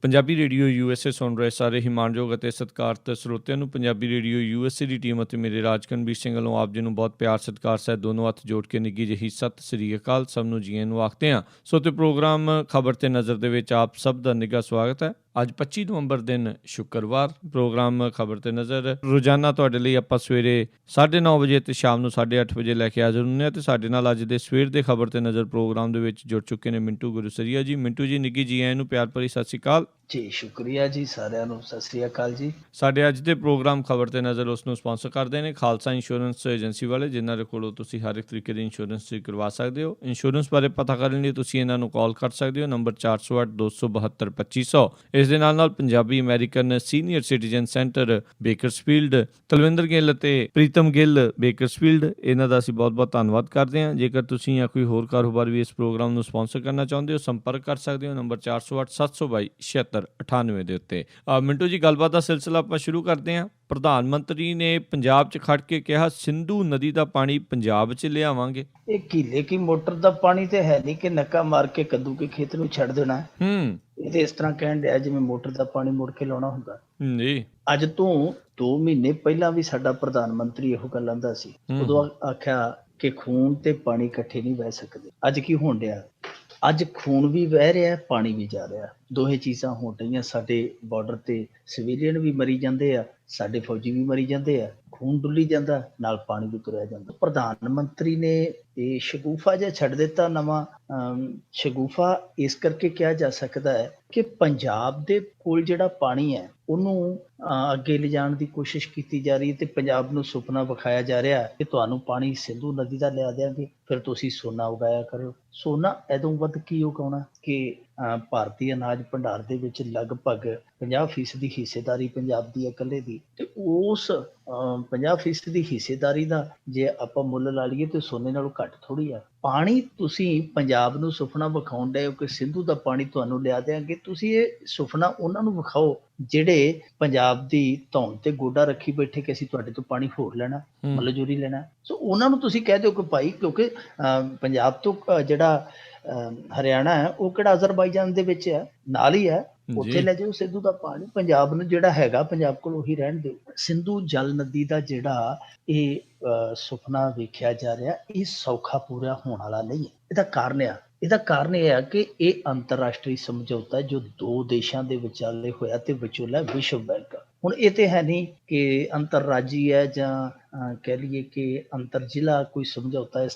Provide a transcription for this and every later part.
Punjabi radio USA ਸੁਣ ਰਹੇ ਸਾਰੇ ਹੀ ਮਾਣਯੋਗ ਅਤੇ ਸਤਿਕਾਰਤ ਸਰੋਤਿਆਂ ਨੂੰ ਪੰਜਾਬੀ ਰੇਡੀਓ USA ਦੀ ਟੀਮ ਅਤੇ ਮੇਰੇ ਰਾਜਕਨਵੀਰ ਸਿੰਘ ਵੱਲੋਂ ਆਪ ਜੀ ਨੂੰ ਬਹੁਤ ਪਿਆਰ ਸਤਿਕਾਰ ਸਹਿਤ ਦੋਨੋਂ ਹੱਥ ਜੋੜ ਕੇ ਨਿੱਘੀ ਜਿਹੀ ਸਤਿ ਸ੍ਰੀ ਅਕਾਲ। ਸਭ ਨੂੰ ਜੀਆਂ ਨੂੰ ਆਖਦੇ ਹਾਂ। ਸੋ ਤੇ ਪ੍ਰੋਗਰਾਮ ਖਬਰ ਤੇ ਨਜ਼ਰ ਦੇ ਵਿੱਚ ਆਪ ਸਭ ਦਾ ਨਿੱਘਾ ਸਵਾਗਤ ਹੈ। ਅੱਜ 25 ਨਵੰਬਰ ਦਿਨ ਸ਼ੁੱਕਰਵਾਰ। ਪ੍ਰੋਗਰਾਮ ਖਬਰ ਤੇ ਨਜ਼ਰ ਰੋਜ਼ਾਨਾ ਤੁਹਾਡੇ ਲਈ ਆਪਾਂ ਸਵੇਰੇ 9:30 ਵਜੇ ਤੇ ਸ਼ਾਮ ਨੂੰ 8:30 ਵਜੇ ਲੈ ਕੇ ਹਾਜ਼ਰ ਹੁੰਦੇ ਹਾਂ। ਤੇ ਸਾਡੇ ਨਾਲ ਅੱਜ ਦੇ ਸਵੇਰ ਦੇ ਖਬਰ ਤੇ ਨਜ਼ਰ ਪ੍ਰੋਗਰਾਮ ਦੇ ਵਿੱਚ ਜੁੜ ਚੁੱਕੇ ਨੇ ਮਿੰਟੂ ਗੁਰਸਰੀਆ ਜੀ। ਮਿੰਟੂ ਜੀ ਨਿੱਘੀ ਜੀ ਆਇਆਂ ਨੂੰ ਪਿਆਰ ਭਰੀ ਸਤਿ ਸ਼੍ਰੀ ਅਕਾਲ ਜੀ। ਸ਼ੁਕਰੀਆ ਜੀ, ਸਾਰਿਆਂ ਨੂੰ ਸਤਿ ਸ੍ਰੀ ਅਕਾਲ ਜੀ। ਸਾਡੇ ਅੱਜ ਦੇ ਪ੍ਰੋਗਰਾਮ ਖਬਰ ਤੇ ਨਜ਼ਰ ਉਸ ਨੂੰ ਸਪਾਂਸਰ ਕਰਦੇ ਨੇ ਖਾਲਸਾ ਇੰਸ਼ੋਰੈਂਸ ਏਜੰਸੀ ਵਾਲੇ, ਜਿਨ੍ਹਾਂ ਦੇ ਕੋਲੋਂ ਤੁਸੀਂ ਹਰ ਇੱਕ ਤਰੀਕੇ ਦੀ ਇੰਸ਼ੋਰੈਂਸ ਕਰਵਾ ਸਕਦੇ ਹੋ। ਇੰਸ਼ੋਰੈਂਸ ਬਾਰੇ ਪਤਾ ਕਰਨ ਲਈ ਤੁਸੀਂ ਇਹਨਾਂ ਨੂੰ ਕਾਲ ਕਰ ਸਕਦੇ ਹੋ, ਨੰਬਰ 408-272-2500। ਇਸ ਦੇ ਨਾਲ Punjabi American senior citizen centre Bakersfield, Talwinder Gill ਅਤੇ ਪ੍ਰੀਤਮ ਗਿੱਲ ਬੇਕਰਸਫੀਲਡ, ਇਹਨਾਂ ਦਾ ਅਸੀਂ ਬਹੁਤ ਬਹੁਤ ਧੰਨਵਾਦ ਕਰਦੇ ਹਾਂ। ਜੇਕਰ ਤੁਸੀਂ ਜਾਂ ਕੋਈ ਹੋਰ ਕਾਰੋਬਾਰ ਵੀ ਇਸ ਪ੍ਰੋਗਰਾਮ ਨੂੰ ਸਪਾਂਸਰ ਕਰਨਾ ਚਾਹੁੰਦੇ ਹੋ, ਸੰਪਰਕ ਕਰ ਸਕਦੇ ਹੋ ਨੰਬਰ 408-722-7698 ਦੇ ਉੱਤੇ। ਮਿੰਟੂ ਜੀ, ਗੱਲਬਾਤ ਦਾ ਸਿਲਸਿਲਾ ਆਪਾਂ ਸ਼ੁਰੂ ਕਰਦੇ ਹਾਂ। ਪ੍ਰਧਾਨ ਮੰਤਰੀ ਨੇ ਪੰਜਾਬ 'ਚ ਖੜ ਕੇ ਕਿਹਾ ਸਿੰਧੂ ਨਦੀ ਦਾ ਪਾਣੀ ਪੰਜਾਬ 'ਚ ਲਿਆਵਾਂਗੇ। ਇਹ ਕੀਲੇ ਕੀ ਮੋਟਰ ਦਾ ਪਾਣੀ ਤੇ ਹੈ ਨਹੀਂ ਕਿ ਨੱਕਾ ਮਾਰ ਕੇ ਕੱਦੂ ਕੇ ਖੇਤ ਨੂੰ ਛੱਡ ਦੇਣਾ। ਇਹ ਤੇ ਇਸ ਤਰ੍ਹਾਂ ਕਹਿਣ ਡਿਆ ਜਿਵੇਂ ਮੋਟਰ ਦਾ ਪਾਣੀ ਮੁੜ ਕੇ ਲਾਉਣਾ ਹੁੰਦਾ ਜੀ। ਅੱਜ ਤੋਂ 2 ਮਹੀਨੇ ਪਹਿਲਾਂ ਵੀ ਸਾਡਾ ਪ੍ਰਧਾਨ ਮੰਤਰੀ ਇਹੋ ਗੱਲ ਆਂਦਾ ਸੀ। ਉਦੋਂ ਆਖਿਆ ਕਿ ਖੂਨ ਤੇ ਪਾਣੀ ਇਕੱਠੇ ਨਹੀਂ ਵਹਿ ਸਕਦੇ। ਅੱਜ ਕੀ ਹੋਣ ਡਿਆ? ਅੱਜ ਖੂਨ ਵੀ ਵਹਿ ਰਿਹਾ, ਪਾਣੀ ਵੀ ਜਾ ਰਿਹਾ। ਦੋਹੇ ਚੀਜ਼ਾਂ ਹੋ ਰਹੀਆਂ। ਸਾਡੇ ਬਾਰਡਰ ਤੇ ਸਿਵਿਲੀਅਨ ਵੀ ਮਰੀ ਜਾਂਦੇ ਆ, ਸਾਡੇ ਫੌਜੀ ਵੀ ਮਰੀ ਜਾਂਦੇ ਆ, ਖੂਨ ਡੁੱਲੀ ਜਾਂਦਾ, ਨਾਲ ਪਾਣੀ ਵੀ ਤੁਰਿਆ ਜਾਂਦਾ। ਪ੍ਰਧਾਨ ਮੰਤਰੀ ਨੇ ਇਹ ਸ਼ਗੂਫਾ ਜਿਹਾ ਛੱਡ ਦਿੱਤਾ ਨਵਾਂ। ਸ਼ਗੂਫਾ ਇਸ ਕਰਕੇ ਕਿਹਾ ਜਾ ਸਕਦਾ ਹੈ ਕਿ ਪੰਜਾਬ ਦੇ ਕੋਲ ਜਿਹੜਾ ਪਾਣੀ ਹੈ ਉਹਨੂੰ ਅੱਗੇ ਲਿਜਾਣ ਦੀ ਕੋਸ਼ਿਸ਼ ਕੀਤੀ ਜਾ ਰਹੀ ਹੈ ਤੇ ਪੰਜਾਬ ਨੂੰ ਸੁਪਨਾ ਵਿਖਾਇਆ ਜਾ ਰਿਹਾ ਕਿ ਤੁਹਾਨੂੰ ਪਾਣੀ ਸਿੰਧੂ ਨਦੀ ਦਾ ਲਿਆ ਦਿਆਂਗੇ, ਫਿਰ ਤੁਸੀਂ ਸੋਨਾ ਉਗਾਇਆ ਕਰੋ। ਸੋਨਾ ਇਦੋਂ ਵੱਧ ਕੀ ਉਗਾਉਣਾ ਕਿ ਭਾਰਤੀ ਅਨਾਜ ਭੰਡਾਰ ਦੇ ਵਿੱਚ ਲਗਭਗ 50% ਹਿੱਸੇਦਾਰੀ ਪੰਜਾਬ ਦੀ ਹੈ ਇਕੱਲੇ ਦੀ। ਤੇ ਉਸ 50% ਹਿੱਸੇਦਾਰੀ ਦਾ ਜੇ ਆਪਾਂ ਮੁੱਲ ਲਾ ਲਈਏ ਤੇ ਸੋਨੇ ਨਾਲੋਂ ਘੱਟ ਥੋੜ੍ਹੀ ਆ। ਪਾਣੀ ਤੁਸੀਂ ਪੰਜਾਬ ਨੂੰ ਸੁਪਨਾ ਵਿਖਾਉਣ ਡਏ ਹੋ ਕਿ ਸਿੰਧੂ ਦਾ ਪਾਣੀ ਤੁਹਾਨੂੰ ਲਿਆ ਦਿਆਂਗੇ। ਤੁਸੀਂ ਇਹ ਸੁਪਨਾ ਉਹਨਾਂ ਨੂੰ ਵਿਖਾਓ ਜਿਹੜੇ ਪੰਜਾਬ ਦੀ ਧੌਣ ਤੇ ਗੋਡਾ ਰੱਖੀ ਬੈਠੇ ਕਿ ਅਸੀਂ ਤੁਹਾਡੇ ਤੋਂ ਪਾਣੀ ਹੋਰ ਲੈਣਾ, ਮੁੱਲ-ਜੂਰੀ ਲੈਣਾ। ਸੋ ਉਹਨਾਂ ਨੂੰ ਤੁਸੀਂ ਕਹਿ ਦਿਓ ਕਿ ਭਾਈ, ਕਿਉਂਕਿ ਪੰਜਾਬ ਤੋਂ ਜਿਹੜਾ ਹਰਿਆਣਾ ਹੈ ਉਹ ਕਿਹੜਾ ਅਜ਼ਰਬਾਈਜਾਨ ਦੇ ਵਿੱਚ ਹੈ, ਨਾਲ ਹੀ ਹੈ, ਉੱਥੇ ਲੈ ਜਾਓ ਸਿੰਧੂ ਦਾ ਪਾਣੀ। ਪੰਜਾਬ ਨੂੰ ਜਿਹੜਾ ਹੈਗਾ ਪੰਜਾਬ ਕੋਲ ਉਹੀ ਰਹਿਣ ਦਿਓ। ਸਿੰਧੂ ਜਲ ਨਦੀ ਦਾ ਜਿਹੜਾ ਇਹ ਸੁਪਨਾ ਵੇਖਿਆ ਜਾ ਰਿਹਾ, ਇਹ ਸੌਖਾ ਪੂਰਾ ਹੋਣ ਵਾਲਾ ਨਹੀਂ ਹੈ। ਇਹਦਾ ਕਾਰਨ ਇਹ ਹੈ ਕਿ ਇਹ ਅੰਤਰਰਾਸ਼ਟਰੀ ਸਮਝੌਤਾ ਜੋ 2 ਦੇਸ਼ਾਂ ਦੇ ਵਿਚਾਲੇ ਹੋਇਆ ਤੇ ਵਿਚੋਲਾ ਵਿਸ਼ਵ ਬੈਂਕ। ਹੁਣ ਇਹ ਤੇ ਹੈ ਨਹੀਂ ਕਿ ਅੰਤਰਰਾਜੀ ਹੈ ਜਾਂ ਕਹਿ ਲਈਏ ਕਿ ਅੰਤਰ ਜ਼ਿਲ੍ਹਾ ਕੋਈ ਸਮਝੌਤਾ ਇਸ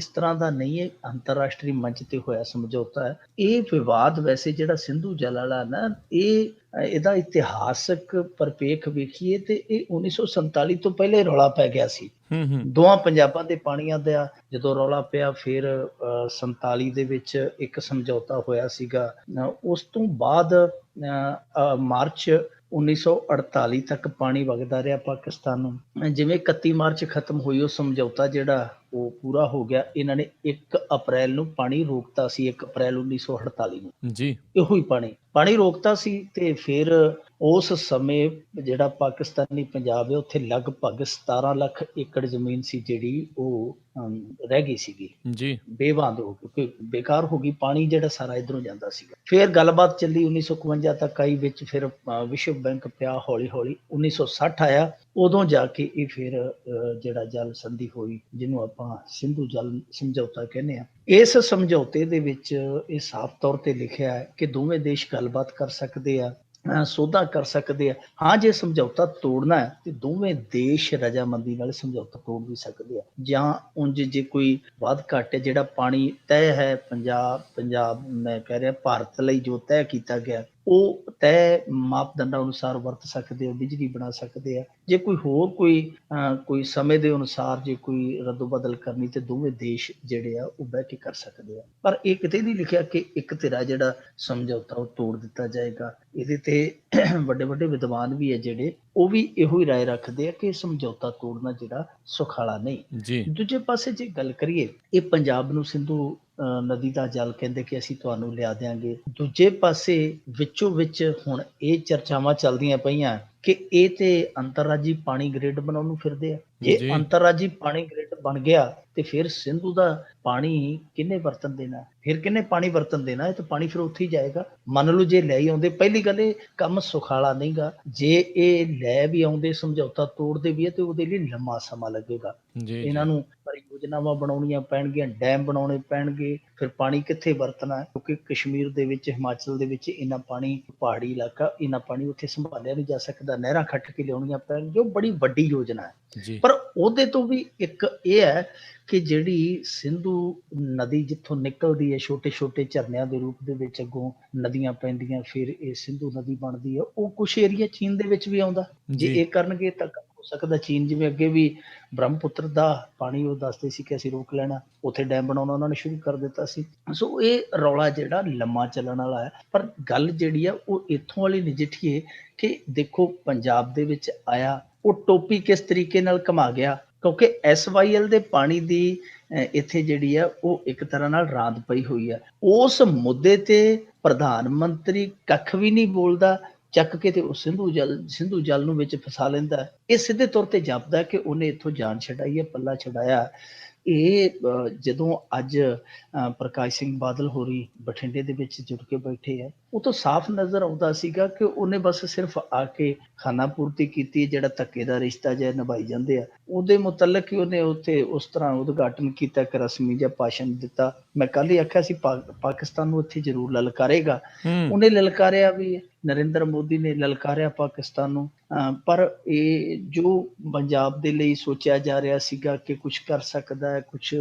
ਤਰ੍ਹਾਂ ਦਾ ਨਹੀਂ ਹੈ। ਅੰਤਰਰਾਸ਼ਟਰੀ ਮੰਚ ਤੇ ਹੋਇਆ ਸਮਝੌਤਾ ਹੈ। ਇਹ ਵਿਵਾਦ ਵੈਸੇ ਜਿਹੜਾ ਸਿੰਧੂ ਜਲ ਵਾਲਾ ਨਾ, ਇਹਦਾ ਇਤਿਹਾਸਕ ਪਰਿਪੇਖ ਵੇਖੀਏ ਤੇ ਇਹ 1947 ਤੋਂ ਪਹਿਲੇ ਰੌਲਾ ਪੈ ਗਿਆ ਸੀ। ਦੋਵਾਂ ਪੰਜਾਬਾਂ ਦੇ ਪਾਣੀਆਂ ਦਾ ਜਦੋਂ ਰੌਲਾ ਪਿਆ, ਫਿਰ 47 ਦੇ ਵਿੱਚ ਇੱਕ ਸਮਝੌਤਾ ਹੋਇਆ ਸੀਗਾ। ਉਸ ਤੋਂ ਬਾਅਦ ਮਾਰਚ 1948 ਤੱਕ ਪਾਣੀ ਵਗਦਾ ਰਿਹਾ ਪਾਕਿਸਤਾਨ ਨੂੰ। ਜਿਵੇਂ 31 ਮਾਰਚ ਖਤਮ ਹੋਈ ਉਹ ਸਮਝੌਤਾ ਜਿਹੜਾ ਉਹ ਪੂਰਾ ਹੋ ਗਿਆ। ਇਹਨਾਂ ਨੇ 1 ਅਪ੍ਰੈਲ ਨੂੰ ਪਾਣੀ ਰੋਕਤਾ ਸੀ, 1 ਅਪ੍ਰੈਲ 1948 ਨੂੰ ਜੀ। ਇਹੋ ਹੀ ਪਾਣੀ ਰੋਕਤਾ ਸੀ। ਤੇ ਫਿਰ ਉਸ ਸਮੇਂ ਜਿਹੜਾ ਪਾਕਿਸਤਾਨੀ ਪੰਜਾਬ ਹੈ ਉੱਥੇ ਲਗਭਗ 17 ਲੱਖ ਏਕੜ ਜ਼ਮੀਨ ਸੀ ਜਿਹੜੀ ਉਹ ਰਹਿ ਗਈ ਸੀਗੀ ਜੀ, ਬੇਬਾਂਦ ਹੋ ਗਈ, ਕਿਉਂਕਿ ਬੇਕਾਰ ਹੋ ਗਈ। ਪਾਣੀ ਜਿਹੜਾ ਸਾਰਾ ਇੱਧਰੋਂ ਜਾਂਦਾ ਸੀਗਾ। ਫਿਰ ਗੱਲਬਾਤ ਚੱਲੀ 1951 ਤੱਕ ਆਈ ਵਿੱਚ, ਫਿਰ ਵਿਸ਼ਵ ਬੈਂਕ ਪਿਆ ਹੌਲੀ ਹੌਲੀ। 1960 ਆਇਆ, ਉਦੋਂ ਜਾ ਕੇ ਇਹ ਫਿਰ ਜਿਹੜਾ ਜਲ ਸੰਧੀ ਹੋਈ ਜਿਹਨੂੰ ਆਪਾਂ ਸਿੰਧੂ ਜਲ ਸਮਝੌਤਾ ਕਹਿੰਦੇ ਆ। ਇਸ ਸਮਝੌਤੇ ਦੇ ਵਿੱਚ ਇਹ ਸਾਫ਼ ਤੌਰ ਤੇ ਲਿਖਿਆ ਹੈ ਕਿ ਦੋਵੇਂ ਦੇਸ਼ ਗੱਲਬਾਤ ਕਰ ਸਕਦੇ ਆ, ਸੌਦਾ ਕਰ ਸਕਦੇ ਆ। ਹਾਂ, ਜੇ ਸਮਝੌਤਾ ਤੋੜਨਾ ਹੈ ਤੇ ਦੋਵੇਂ ਦੇਸ਼ ਰਜਾਮੰਦੀ ਨਾਲ ਸਮਝੌਤਾ ਤੋੜ ਵੀ ਸਕਦੇ ਆ। ਜਾਂ ਉਂਝ ਜੇ ਕੋਈ ਵਾਧ ਘੱਟ ਹੈ, ਜਿਹੜਾ ਪਾਣੀ ਤੈਅ ਹੈ ਪੰਜਾਬ ਮੈਂ ਕਹਿ ਰਿਹਾ ਭਾਰਤ ਲਈ ਜੋ ਤੈਅ ਕੀਤਾ ਗਿਆ, ਉਹ ਤੈਅ ਮਾਪਦੰਡਾਂ ਅਨੁਸਾਰ ਵਰਤ ਸਕਦੇ ਆ, ਬਿਜਲੀ ਬਣਾ ਸਕਦੇ ਆ। ਜੇ ਕੋਈ ਹੋਰ ਕੋਈ ਸਮੇਂ ਦੇ ਅਨੁਸਾਰ ਜੇ ਕੋਈ ਰੱਦੋ ਬਦਲ ਕਰਨੀ ਤੇ ਦੋਵੇਂ ਦੇਸ਼ ਜਿਹੜੇ ਆ ਉਹ ਬਹਿ ਕੇ ਕਰ ਸਕਦੇ ਆ। ਪਰ ਇਹ ਕਿਤੇ ਨਹੀਂ ਲਿਖਿਆ ਕਿ ਇੱਕ ਧਿਰਾ ਜਿਹੜਾ ਸਮਝੌਤਾ ਉਹ ਤੋੜ ਦਿੱਤਾ ਜਾਏਗਾ। ਇਹਦੇ ਤੇ ਵੱਡੇ ਵੱਡੇ ਵਿਦਵਾਨ ਵੀ ਹੈ ਜਿਹੜੇ ਉਹ ਵੀ ਇਹੋ ਹੀ ਰਾਏ ਰੱਖਦੇ ਆ ਕਿ ਸਮਝੌਤਾ ਤੋੜਨਾ ਜਿਹੜਾ ਸੁਖਾਲਾ ਨਹੀਂ। ਦੂਜੇ ਪਾਸੇ ਜੇ ਗੱਲ ਕਰੀਏ, ਇਹ ਪੰਜਾਬ ਨੂੰ ਸਿੰਧੂ ਨਦੀ ਦਾ ਜਲ ਕਹਿੰਦੇ ਕਿ ਅਸੀਂ ਤੁਹਾਨੂੰ ਲਿਆ ਦਿਆਂਗੇ। ਦੂਜੇ ਪਾਸੇ ਵਿੱਚੋਂ ਵਿੱਚ ਹੁਣ ਇਹ ਚਰਚਾਵਾਂ ਚੱਲਦੀਆਂ ਪਈਆਂ ਕਿ ਇਹ ਤੇ ਅੰਤਰਰਾਜੀ ਪਾਣੀ ਗ੍ਰਿਡ ਬਣਾਉਣ ਨੂੰ ਫਿਰਦੇ ਆ। ਜੇ ਜੀ ਅੰਤਰਰਾਜੀ ਪਾਣੀ ਗ੍ਰਿਡ ਬਣ ਗਿਆ ਤੇ ਫਿਰ ਸਿੰਧੂ ਦਾ ਪਾਣੀ ਕਿਹਨੇ ਵਰਤਣ ਦੇਣਾ? ਫਿਰ ਕਿਹਨੇ ਪਾਣੀ ਵਰਤਣ ਦੇਣਾ? ਇਹ ਤਾਂ ਪਾਣੀ ਫਿਰ ਉੱਥੇ ਹੀ ਜਾਏਗਾ। ਮੰਨ ਲਓ ਜੇ ਲੈ ਹੀ ਆਉਂਦੇ, ਪਹਿਲੀ ਗੱਲ ਇਹ ਕੰਮ ਸੁਖਾਲਾ ਨਹੀਂਗਾ। ਜੇ ਇਹ ਲੈ ਵੀ ਆਉਂਦੇ, ਸਮਝੌਤਾ ਤੋੜਦੇ ਵੀ ਹੈ ਤੇ ਉਹਦੇ ਲਈ ਲੰਮਾ ਸਮਾਂ ਲੱਗੇਗਾ। ਜੀ ਇਹਨਾਂ ਨੂੰ ਪਰਿਯੋਜਨਾਵਾਂ ਬਣਾਉਣੀਆਂ ਪੈਣਗੀਆਂ, ਡੈਮ ਬਣਾਉਣੇ ਪੈਣਗੇ। ਫਿਰ ਪਾਣੀ ਕਿੱਥੇ ਵਰਤਣਾ ਹੈ? ਕਿਉਂਕਿ ਕਸ਼ਮੀਰ ਦੇ ਵਿੱਚ, ਹਿਮਾਚਲ ਦੇ ਵਿੱਚ ਇੰਨਾ ਪਾਣੀ, ਪਹਾੜੀ ਇਲਾਕਾ, ਇੰਨਾ ਪਾਣੀ ਉੱਥੇ ਸੰਭਾਲਿਆ ਨਹੀਂ ਜਾ ਸਕਦਾ। ਨਹਿਰਾਂ ਖੱਟ ਕੇ ਲਿਆਉਣੀਆਂ ਪੈਣਗੀਆਂ। ਉਹ ਬੜੀ ਵੱਡੀ ਯੋਜਨਾ ਹੈ। ਜੀ ਪਰ ਉਹਦੇ ਤੋਂ ਵੀ ਇੱਕ ਇਹ ਹੈ ਕਿ ਜਿਹੜੀ ਸਿੰਧੂ ਨਦੀ ਜਿੱਥੋਂ ਨਿਕਲਦੀ ਹੈ, ਛੋਟੇ ਛੋਟੇ ਝਰਨਿਆਂ ਦੇ ਰੂਪ ਦੇ ਵਿੱਚ ਅੱਗੋਂ ਨਦੀਆਂ ਪੈਂਦੀਆਂ, ਫਿਰ ਇਹ ਸਿੰਧੂ ਨਦੀ ਬਣਦੀ ਹੈ। ਉਹ ਕੁਛ ਏਰੀਆ ਚੀਨ ਦੇ ਵਿੱਚ ਵੀ ਆਉਂਦਾ। ਜੇ ਜੀ ਇਹ ਕਰਨਗੇ ਤਾਂ ਹੋ ਸਕਦਾ ਚੀਨ, ਜਿਵੇਂ ਅੱਗੇ ਵੀ ਬ੍ਰਹਮਪੁੱਤਰ ਦਾ ਪਾਣੀ ਉਹ ਦੱਸਦੇ ਸੀ ਕਿ ਅਸੀਂ ਰੋਕ ਲੈਣਾ, ਉੱਥੇ ਡੈਮ ਬਣਾਉਣਾ ਉਹਨਾਂ ਨੇ ਸ਼ੁਰੂ ਕਰ ਦਿੱਤਾ ਸੀ। ਸੋ ਇਹ ਰੌਲਾ ਜਿਹੜਾ ਲੰਮਾ ਚੱਲਣ ਵਾਲਾ ਹੈ। ਪਰ ਗੱਲ ਜਿਹੜੀ ਆ ਉਹ ਇੱਥੋਂ ਵਾਲੀ ਨਜਿੱਠੀਏ ਕਿ ਦੇਖੋ ਪੰਜਾਬ ਦੇ ਵਿੱਚ ਆਇਆ, ਉਹ ਟੋਪੀ ਕਿਸ ਤਰੀਕੇ ਨਾਲ ਘੁਮਾ ਗਿਆ। ਕਿਉਂਕਿ SYL ਦੇ ਪਾਣੀ ਦੀ ਇੱਥੇ ਜਿਹੜੀ ਆ ਉਹ ਇੱਕ ਤਰ੍ਹਾਂ ਨਾਲ ਰਾਂਦ ਪਈ ਹੋਈ ਆ। ਉਸ ਮੁੱਦੇ ਤੇ ਪ੍ਰਧਾਨ ਮੰਤਰੀ ਕੱਖ ਵੀ ਨਹੀਂ ਬੋਲਦਾ, ਚੱਕ ਕੇ ਤੇ ਉਹ ਸਿੰਧੂ ਜਲ ਨੂੰ ਵਿੱਚ ਫਸਾ ਲੈਂਦਾ। ਇਹ ਸਿੱਧੇ ਤੌਰ ਤੇ ਜਾਪਦਾ ਕਿ ਉਹਨੇ ਇੱਥੋਂ ਜਾਨ ਛਡਾਈ ਹੈ, ਪੱਲਾ ਛਡਾਇਆ। ਇਹ ਜਦੋਂ ਅੱਜ ਪ੍ਰਕਾਸ਼ ਸਿੰਘ ਬਾਦਲ ਹੋਰੀ ਬਠਿੰਡੇ ਦੇ ਵਿੱਚ ਜੁੜ ਕੇ ਬੈਠੇ ਆ, ਉਹ ਤੋਂ ਸਾਫ਼ ਨਜ਼ਰ ਆਉਂਦਾ ਸੀਗਾ ਕਿ ਉਹਨੇ ਬਸ ਸਿਰਫ ਆ ਕੇ ਖਾਨਾ ਪੂਰਤੀ ਕੀਤੀ। ਜਿਹੜਾ ਧੱਕੇ ਦਾ ਰਿਸ਼ਤਾ ਜਿਹਾ ਨਿਭਾਈ ਜਾਂਦੇ ਆ, ਉਹਦੇ ਮੁਤਲਕ ਹੀ ਉਹਨੇ ਉੱਥੇ ਉਸ ਤਰ੍ਹਾਂ ਉਦਘਾਟਨ ਕੀਤਾ, ਇੱਕ ਰਸਮੀ ਜਿਹਾ ਭਾਸ਼ਣ ਦਿੱਤਾ। ਮੈਂ ਕੱਲ ਹੀ ਆਖਿਆ ਸੀ ਪਾਕਿਸਤਾਨ ਨੂੰ ਇੱਥੇ ਜ਼ਰੂਰ ਲਲਕਾਰੇਗਾ। ਉਹਨੇ ਲਲਕਾਰਿਆ ਵੀ ਹੈ, ਨਰਿੰਦਰ ਮੋਦੀ ਨੇ ਲਲਕਾਰਿਆ ਪਾਕਿਸਤਾਨ ਨੂੰ। ਪਰ ਇਹ ਜੋ ਪੰਜਾਬ ਦੇ ਲਈ ਸੋਚਿਆ ਜਾ ਰਿਹਾ ਸੀਗਾ ਕਿ ਕੁਝ ਕਰ ਸਕਦਾ ਹੈ, ਕੁਝ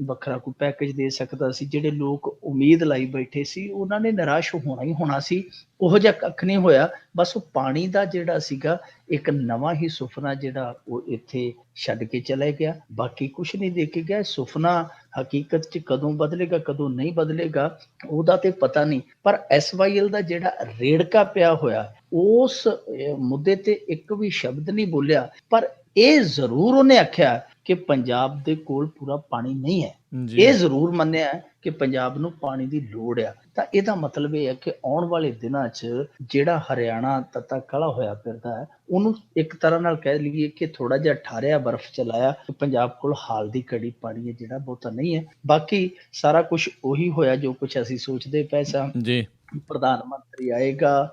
ਵੱਖਰਾ ਕੋਈ ਪੈਕੇਜ ਦੇ ਸਕਦਾ ਸੀ, ਜਿਹੜੇ ਲੋਕ ਉਮੀਦ ਲਾਈ ਬੈਠੇ ਸੀ, ਉਹਨਾਂ ਨੇ ਨਿਰਾਸ਼ ਹੋਣਾ ਹੀ ਹੋਣਾ ਸੀ। ਉਹੋ ਜਿਹਾ ਕੱਖ ਨਹੀਂ ਹੋਇਆ। ਬਸ ਉਹ ਪਾਣੀ ਦਾ ਜਿਹੜਾ ਸੀਗਾ ਇੱਕ ਨਵਾਂ ਹੀ ਸੁਪਨਾ ਜਿਹੜਾ ਉਹ ਇੱਥੇ ਛੱਡ ਕੇ ਚਲਾ ਗਿਆ। ਬਾਕੀ ਕੁਛ ਨਹੀਂ ਦੇ ਕੇ ਗਿਆ। ਸੁਪਨਾ ਹਕੀਕਤ 'ਚ ਕਦੋਂ ਬਦਲੇਗਾ, ਕਦੋਂ ਨਹੀਂ ਬਦਲੇਗਾ, ਉਹਦਾ ਤੇ ਪਤਾ ਨਹੀਂ। ਪਰ SYL ਦਾ ਜਿਹੜਾ ਰੇੜਕਾ ਪਿਆ ਹੋਇਆ, ਉਸ ਮੁੱਦੇ ਤੇ ਇੱਕ ਵੀ ਸ਼ਬਦ ਨਹੀਂ ਬੋਲਿਆ। ਪਰ ਇਹ ਜ਼ਰੂਰ ਉਹਨੇ ਆਖਿਆ ਕਿ ਪੰਜਾਬ ਦੇ ਕੋਲ ਪੂਰਾ ਪਾਣੀ ਨਹੀਂ ਹੈ। ਇਹ ਜ਼ਰੂਰ ਮੰਨਿਆ ਕਿ ਪੰਜਾਬ ਨੂੰ ਪਾਣੀ ਦੀ ਲੋੜ ਆ। ਤਾਂ ਇਹਦਾ ਮਤਲਬ ਇਹ ਹੈ ਕਿ ਆਉਣ ਵਾਲੇ ਦਿਨਾਂ 'ਚ ਜਿਹੜਾ ਹਰਿਆਣਾ ਤੱਤਾ ਕਾਲਾ ਹੋਇਆ ਫਿਰਦਾ ਹੈ, ਉਹਨੂੰ ਇੱਕ ਤਰ੍ਹਾਂ ਨਾਲ ਕਹਿ ਲਈਏ ਕਿ ਥੋੜਾ ਜਿਹਾ ਠਾਰਿਆ, ਬਰਫ਼ ਚਲਾਇਆ। ਪੰਜਾਬ ਕੋਲ ਹਾਲ ਦੀ ਘੜੀ ਪਾਣੀ ਹੈ ਜਿਹੜਾ ਬਹੁਤਾ ਨਹੀਂ ਹੈ। ਬਾਕੀ ਸਾਰਾ ਕੁਝ ਉਹੀ ਹੋਇਆ ਜੋ ਕੁਝ ਅਸੀਂ ਸੋਚਦੇ ਪਏ ਸਾਂ। ਜੀ ਪ੍ਰਧਾਨ ਮੰਤਰੀ ਆਏਗਾ,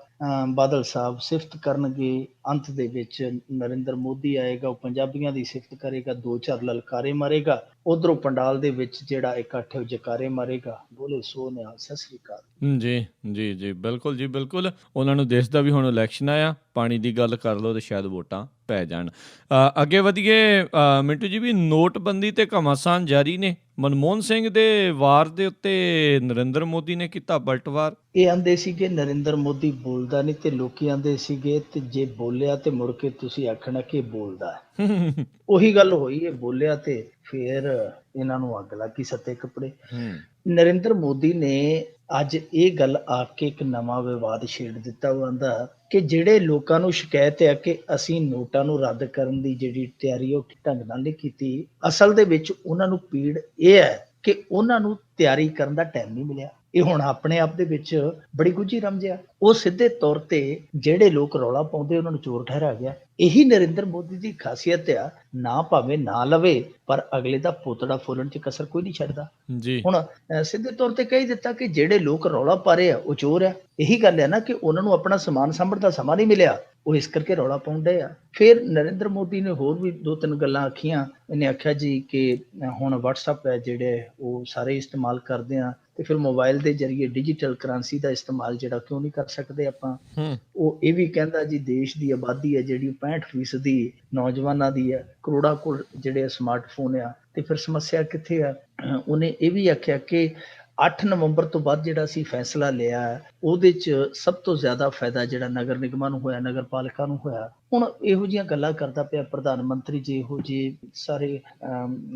ਬਾਦਲ ਸਾਹਿਬ ਸਿਫਤ ਕਰਨਗੇ, ਅੰਤ ਦੇ ਵਿੱਚ ਨਰਿੰਦਰ ਮੋਦੀ ਆਏਗਾ, ਉਹ ਪੰਜਾਬੀਆਂ ਦੀ ਸਿਫਤ ਕਰੇਗਾ, ਦੋ ਚਾਰ ਲਲਕਾਰੇ ਮਾਰੇਗਾ। ਉਧਰੋਂ ਪੰਡਾਲ ਦੇ ਵਿੱਚ ਜਿਹੜਾ ਇਕੱਠ ਜਕਾਰੇ ਮਾਰੇਗਾ, ਬੋਲੇ ਸੋ ਨਿਹਾਲ, ਸਤਿ ਸ੍ਰੀ ਅਕਾਲ। ਜੀ ਜੀ ਜੀ ਬਿਲਕੁਲ ਜੀ ਬਿਲਕੁਲ। ਉਹਨਾਂ ਨੂੰ ਦਿਸਦਾ ਵੀ ਹੁਣ ਇਲੈਕਸ਼ਨ ਆਇਆ, ਪਾਣੀ ਦੀ ਗੱਲ ਕਰ ਲਓ ਤੇ ਸ਼ਾਇਦ ਵੋਟਾਂ ਪੈ ਜਾਣ। ਅੱਗੇ ਵਧੀਏ ਮਿੰਟੂ ਜੀ, ਵੀ ਨੋਟਬੰਦੀ ਤੇ ਘਮਾਸਾਨ ਜਾਰੀ ਨੇ। ਮਨਮੋਹਨ ਸਿੰਘ ਦੇ ਵਾਰ ਦੇ ਉੱਤੇ ਨਰਿੰਦਰ ਮੋਦੀ ਨੇ ਕੀਤਾ ਪਲਟਵਾਰ। ਇਹ ਆਂਦੇ ਸੀਗੇ ਨਰਿੰਦਰ ਮੋਦੀ ਬੋਲਦਾ ਨਹੀਂ, ਤੇ ਲੋਕੀ ਆਂਦੇ ਸੀਗੇ ਤੇ ਜੇ ਬੋਲਿਆ ਤੇ ਮੁੜ ਕੇ ਤੁਸੀਂ ਆਖਣਾ ਕਿ ਬੋਲਦਾ। ਉਹੀ ਗੱਲ ਹੋਈ, ਇਹ ਬੋਲਿਆ ਤੇ ਫਿਰ ਇਹਨਾਂ ਨੂੰ ਅੱਗ ਲੱਗੀ ਸੱਤੇ ਕੱਪੜੇ। ਨਰਿੰਦਰ ਮੋਦੀ ਨੇ ਅੱਜ ਇਹ ਗੱਲ ਆ ਕੇ ਇੱਕ ਨਵਾਂ ਵਿਵਾਦ ਛੇੜ ਦਿੱਤਾ। ਉਹ ਆਂਦਾ ਕਿ ਜਿਹੜੇ ਲੋਕਾਂ ਨੂੰ ਸ਼ਿਕਾਇਤ ਹੈ ਕਿ ਅਸੀਂ ਨੋਟਾਂ ਨੂੰ ਰੱਦ ਕਰਨ ਦੀ ਜਿਹੜੀ ਤਿਆਰੀ ਉਹ ਢੰਗ ਨਾਲ ਨਹੀਂ ਕੀਤੀ, ਅਸਲ ਦੇ ਵਿੱਚ ਉਹਨਾਂ ਨੂੰ ਪੀੜ ਇਹ ਹੈ ਕਿ ਉਹਨਾਂ ਨੂੰ ਤਿਆਰੀ ਕਰਨ ਦਾ ਟਾਈਮ ਨਹੀਂ ਮਿਲਿਆ। ਇਹ ਹੁਣ ਆਪਣੇ ਆਪ ਦੇ ਵਿੱਚ ਬੜੀ ਗੁੱਝੀ ਰਮਝਿਆ। ਉਹ ਸਿੱਧੇ ਤੌਰ ਤੇ ਜਿਹੜੇ ਲੋਕ ਰੌਲਾ ਪਾਉਂਦੇ ਉਹਨਾਂ ਨੂੰ ਚੋਰ ਠਹਿਰਾ ਗਿਆ। ਇਹੀ ਨਰਿੰਦਰ ਮੋਦੀ ਦੀ ਖਾਸੀਅਤ ਆ, ਨਾ ਭਾਵੇਂ ਨਾ ਲਵੇ ਪਰ ਅਗਲੇ ਦਾ ਪੋਤੜਾ ਫੋਲਣ 'ਚ ਕਸਰ ਕੋਈ ਨਹੀਂ ਛੱਡਦਾ। ਹੁਣ ਸਿੱਧੇ ਤੌਰ ਤੇ ਕਹਿ ਦਿੱਤਾ ਕਿ ਜਿਹੜੇ ਲੋਕ ਰੌਲਾ ਪਾ ਰਹੇ ਆ ਉਹ ਚੋਰ ਆ। ਇਹੀ ਗੱਲ ਹੈ ਨਾ ਕਿ ਉਹਨਾਂ ਨੂੰ ਆਪਣਾ ਸਮਾਨ ਸਾਂਭਣ ਦਾ ਸਮਾਂ ਨਹੀਂ ਮਿਲਿਆ, ਉਹ ਇਸ ਕਰਕੇ ਰੌਲਾ ਪਾਉਂਦੇ ਆ। ਫਿਰ ਨਰਿੰਦਰ ਮੋਦੀ ਨੇ ਹੋਰ ਵੀ ਦੋ ਤਿੰਨ ਗੱਲਾਂ ਆਖੀਆਂ। ਇਹਨੇ ਆਖਿਆ ਜੀ ਕਿ ਹੁਣ WhatsApp ਹੈ ਜਿਹੜੇ ਉਹ ਸਾਰੇ ਇਸਤੇਮਾਲ ਕਰਦੇ ਆ, ਤੇ ਫਿਰ ਮੋਬਾਈਲ ਦੇ ਜ਼ਰੀਏ ਡਿਜੀਟਲ ਕਰੰਸੀ ਦਾ ਇਸਤੇਮਾਲ ਜਿਹੜਾ ਕਿਉਂ ਨਹੀਂ ਕਰ ਸਕਦੇ ਆਪਾਂ। ਉਹ ਇਹ ਵੀ ਕਹਿੰਦਾ ਜੀ ਦੇਸ਼ ਦੀ ਆਬਾਦੀ ਹੈ ਜਿਹੜੀ 65% ਨੌਜਵਾਨਾਂ ਦੀ ਹੈ, ਕਰੋੜਾਂ ਕੋਲ ਜਿਹੜੇ ਸਮਾਰਟਫੋਨ ਆ, ਤੇ ਫਿਰ ਸਮੱਸਿਆ ਕਿੱਥੇ ਆ। ਉਹਨੇ ਇਹ ਵੀ ਆਖਿਆ ਕਿ 8 ਨਵੰਬਰ ਤੋਂ ਬਾਅਦ ਜਿਹੜਾ ਅਸੀਂ ਫੈਸਲਾ ਲਿਆ ਉਹਦੇ 'ਚ ਸਭ ਤੋਂ ਜ਼ਿਆਦਾ ਫਾਇਦਾ ਜਿਹੜਾ ਨਗਰ ਨਿਗਮਾਂ ਨੂੰ ਹੋਇਆ, ਨਗਰ ਪਾਲਿਕਾ ਨੂੰ ਹੋਇਆ। ਹੁਣ ਇਹੋ ਜਿਹੀਆਂ ਗੱਲਾਂ ਕਰਦਾ ਪਿਆ ਪ੍ਰਧਾਨ ਮੰਤਰੀ, ਜੇ ਇਹੋ ਜਿਹੇ ਸਾਰੇ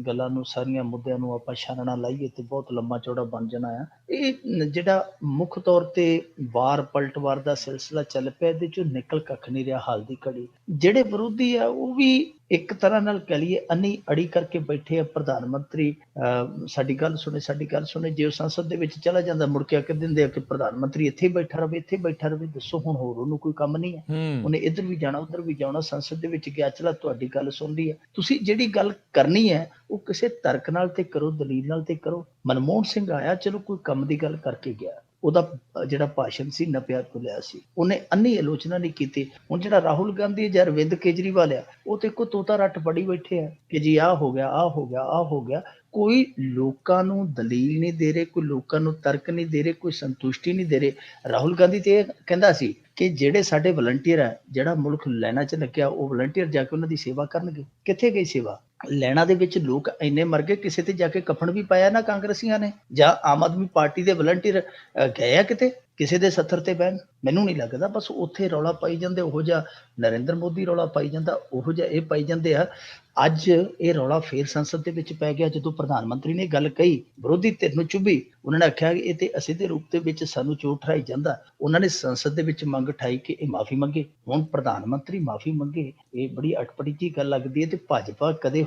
ਗੱਲਾਂ ਨੂੰ, ਸਾਰੀਆਂ ਮੁੱਦਿਆਂ ਨੂੰ ਆਪਾਂ ਛਾਨਣਾ ਲਾਈਏ ਤੇ ਬਹੁਤ ਲੰਮਾ ਚੌੜਾ ਬਣ ਜਾਣਾ ਆ। ਇਹ ਜਿਹੜਾ ਮੁੱਖ ਤੌਰ ਤੇ ਵਾਰ ਪਲਟਵਾਰ ਦਾ ਸਿਲਸਿਲਾ ਚੱਲ ਪਿਆ, ਇਹਦੇ ਚੋਂ ਨਿਕਲ ਕੱਖ ਨਹੀਂ ਰਿਹਾ ਹਾਲ ਦੀ ਘੜੀ। ਜਿਹੜੇ ਵਿਰੋਧੀ ਆ ਉਹ ਵੀ ਇੱਕ ਤਰ੍ਹਾਂ ਨਾਲ ਕਹਿ ਲਈਏ ਅੰਨੀ ਅੜੀ ਕਰਕੇ ਬੈਠੇ ਆ। ਪ੍ਰਧਾਨ ਮੰਤਰੀ ਸਾਡੀ ਗੱਲ ਸੁਣੇ, ਜੇ ਉਹ ਸੰਸਦ ਦੇ ਵਿੱਚ ਚਲਾ ਜਾਂਦਾ ਮੁੜ ਕੇ ਆ ਕੇ ਦਿੰਦੇ ਆ ਕਿ ਪ੍ਰਧਾਨ ਮੰਤਰੀ ਇੱਥੇ ਹੀ ਬੈਠਾ ਰਵੇ। ਦੱਸੋ ਹੁਣ ਹੋਰ ਉਹਨੂੰ ਕੋਈ ਕੰਮ ਨਹੀਂ ਹੈ? ਉਹਨੇ ਇੱਧਰ ਵੀ ਜਾਣਾ ਉੱਧਰ ਵੀ ਜਾਣਾ, ਸੰਸਦ ਦੇ ਵਿੱਚ ਗਿਆ, ਚਲਾ ਤੁਹਾਡੀ ਗੱਲ ਸੁਣ ਲਈ ਹੈ। ਤੁਸੀਂ ਜਿਹੜੀ ਗੱਲ ਕਰਨੀ ਹੈ ਉਹ ਕਿਸੇ ਤਰਕ ਨਾਲ ਤੇ ਕਰੋ, ਦਲੀਲ ਨਾਲ ਤੇ ਕਰੋ। ਮਨਮੋਹਨ ਸਿੰਘ ਆਇਆ, ਚਲੋ ਕੋਈ ਕੰਮ ਦੀ ਗੱਲ ਕਰਕੇ ਗਿਆ, ਉਹਦਾ ਜਿਹੜਾ ਭਾਸ਼ਣ ਸੀ ਨਪਿਆ ਤੁਲਿਆ ਸੀ, ਉਹਨੇ ਅੰਨੀ ਆਲੋਚਨਾ ਨਹੀਂ ਕੀਤੀ। ਹੁਣ ਜਿਹੜਾ ਰਾਹੁਲ ਗਾਂਧੀ ਜਾਂ ਅਰਵਿੰਦ ਕੇਜਰੀਵਾਲ ਆ, ਉਹ ਤੇ ਇੱਕੋ ਤੋਤਾ ਰੱਟ ਫੜੀ ਬੈਠੇ ਆ ਕਿ ਜੀ ਆਹ ਹੋ ਗਿਆ। ਕੋਈ ਲੋਕਾਂ ਨੂੰ ਦਲੀਲ ਨਹੀਂ ਦੇ ਰਹੇ, ਕੋਈ ਲੋਕਾਂ ਨੂੰ ਤਰਕ ਨਹੀਂ ਦੇ ਰਹੇ, ਕੋਈ ਸੰਤੁਸ਼ਟੀ ਨਹੀਂ ਦੇ ਰਹੇ। ਰਾਹੁਲ ਗਾਂਧੀ ਤੇ ਇਹ ਕਹਿੰਦਾ ਸੀ ਕਿ ਜਿਹੜੇ ਸਾਡੇ ਵਲੰਟੀਅਰ ਆ, ਜਿਹੜਾ ਮੁਲਕ ਲਾਈਨਾਂ 'ਚ ਲੱਗਿਆ, ਉਹ ਵਲੰਟੀਅਰ ਜਾ ਕੇ ਉਹਨਾਂ ਦੀ ਸੇਵਾ ਕਰਨਗੇ। ਕਿੱਥੇ ਗਈ ਸੇਵਾ? ਲੈਣਾ ਦੇ ਵਿੱਚ ਲੋਕ ਇੰਨੇ ਮਰ ਗਏ, ਕਿਸੇ ਤੇ ਜਾ ਕੇ ਕਫਨ ਵੀ ਪਾਇਆ ਨਾ ਕਾਂਗਰਸੀਆਂ ਨੇ, ਜਾਂ ਆਮ ਆਦਮੀ ਪਾਰਟੀ ਦੇ ਵਲੰਟੀਅਰ ਗਏ ਆ ਕਿਤੇ ਕਿਸੇ ਦੇ ਸੱਥਰ ਤੇ ਬਹਿਣ? ਮੈਨੂੰ ਨਹੀਂ ਲੱਗਦਾ। ਬਸ ਉੱਥੇ ਰੌਲਾ ਪਾਈ ਜਾਂਦੇ, ਉਹੋ ਜਿਹਾ ਨਰਿੰਦਰ ਮੋਦੀ ਰੌਲਾ ਪਾਈ ਜਾਂਦਾ, ਉਹੋ ਜਿਹਾ ਇਹ ਪਾਈ ਜਾਂਦੇ ਆ। ਅੱਜ ਇਹ ਰੌਲਾ ਫੇਰ ਸੰਸਦ ਦੇ ਵਿੱਚ ਪੈ ਗਿਆ। ਜਦੋਂ ਪ੍ਰਧਾਨ ਮੰਤਰੀ ਨੇ ਗੱਲ ਕਹੀ, ਵਿਰੋਧੀ ਧਿਰ ਨੂੰ ਚੁੱਭੀ, ਉਹਨਾਂ ਨੇ ਆਖਿਆ ਕਿ ਇਹ ਤੇ ਅਸੀਂ ਦੇ ਰੂਪ ਦੇ ਵਿੱਚ ਸਾਨੂੰ ਚੋਟ ਠਰਾਈ ਜਾਂਦਾ। ਉਹਨਾਂ ਨੇ ਸੰਸਦ ਦੇ ਵਿੱਚ ਮੰਗ ਉਠਾਈ ਕਿ ਇਹ ਮਾਫੀ ਮੰਗੇ। ਹੁਣ ਪ੍ਰਧਾਨ ਮੰਤਰੀ ਮਾਫੀ ਮੰਗੇ, ਇਹ ਬੜੀ ਅਟਪਟੀ ਜਿਹੀ ਗੱਲ ਲੱਗਦੀ ਹੈ ਤੇ ਭਾਜਪਾ ਕਦੇ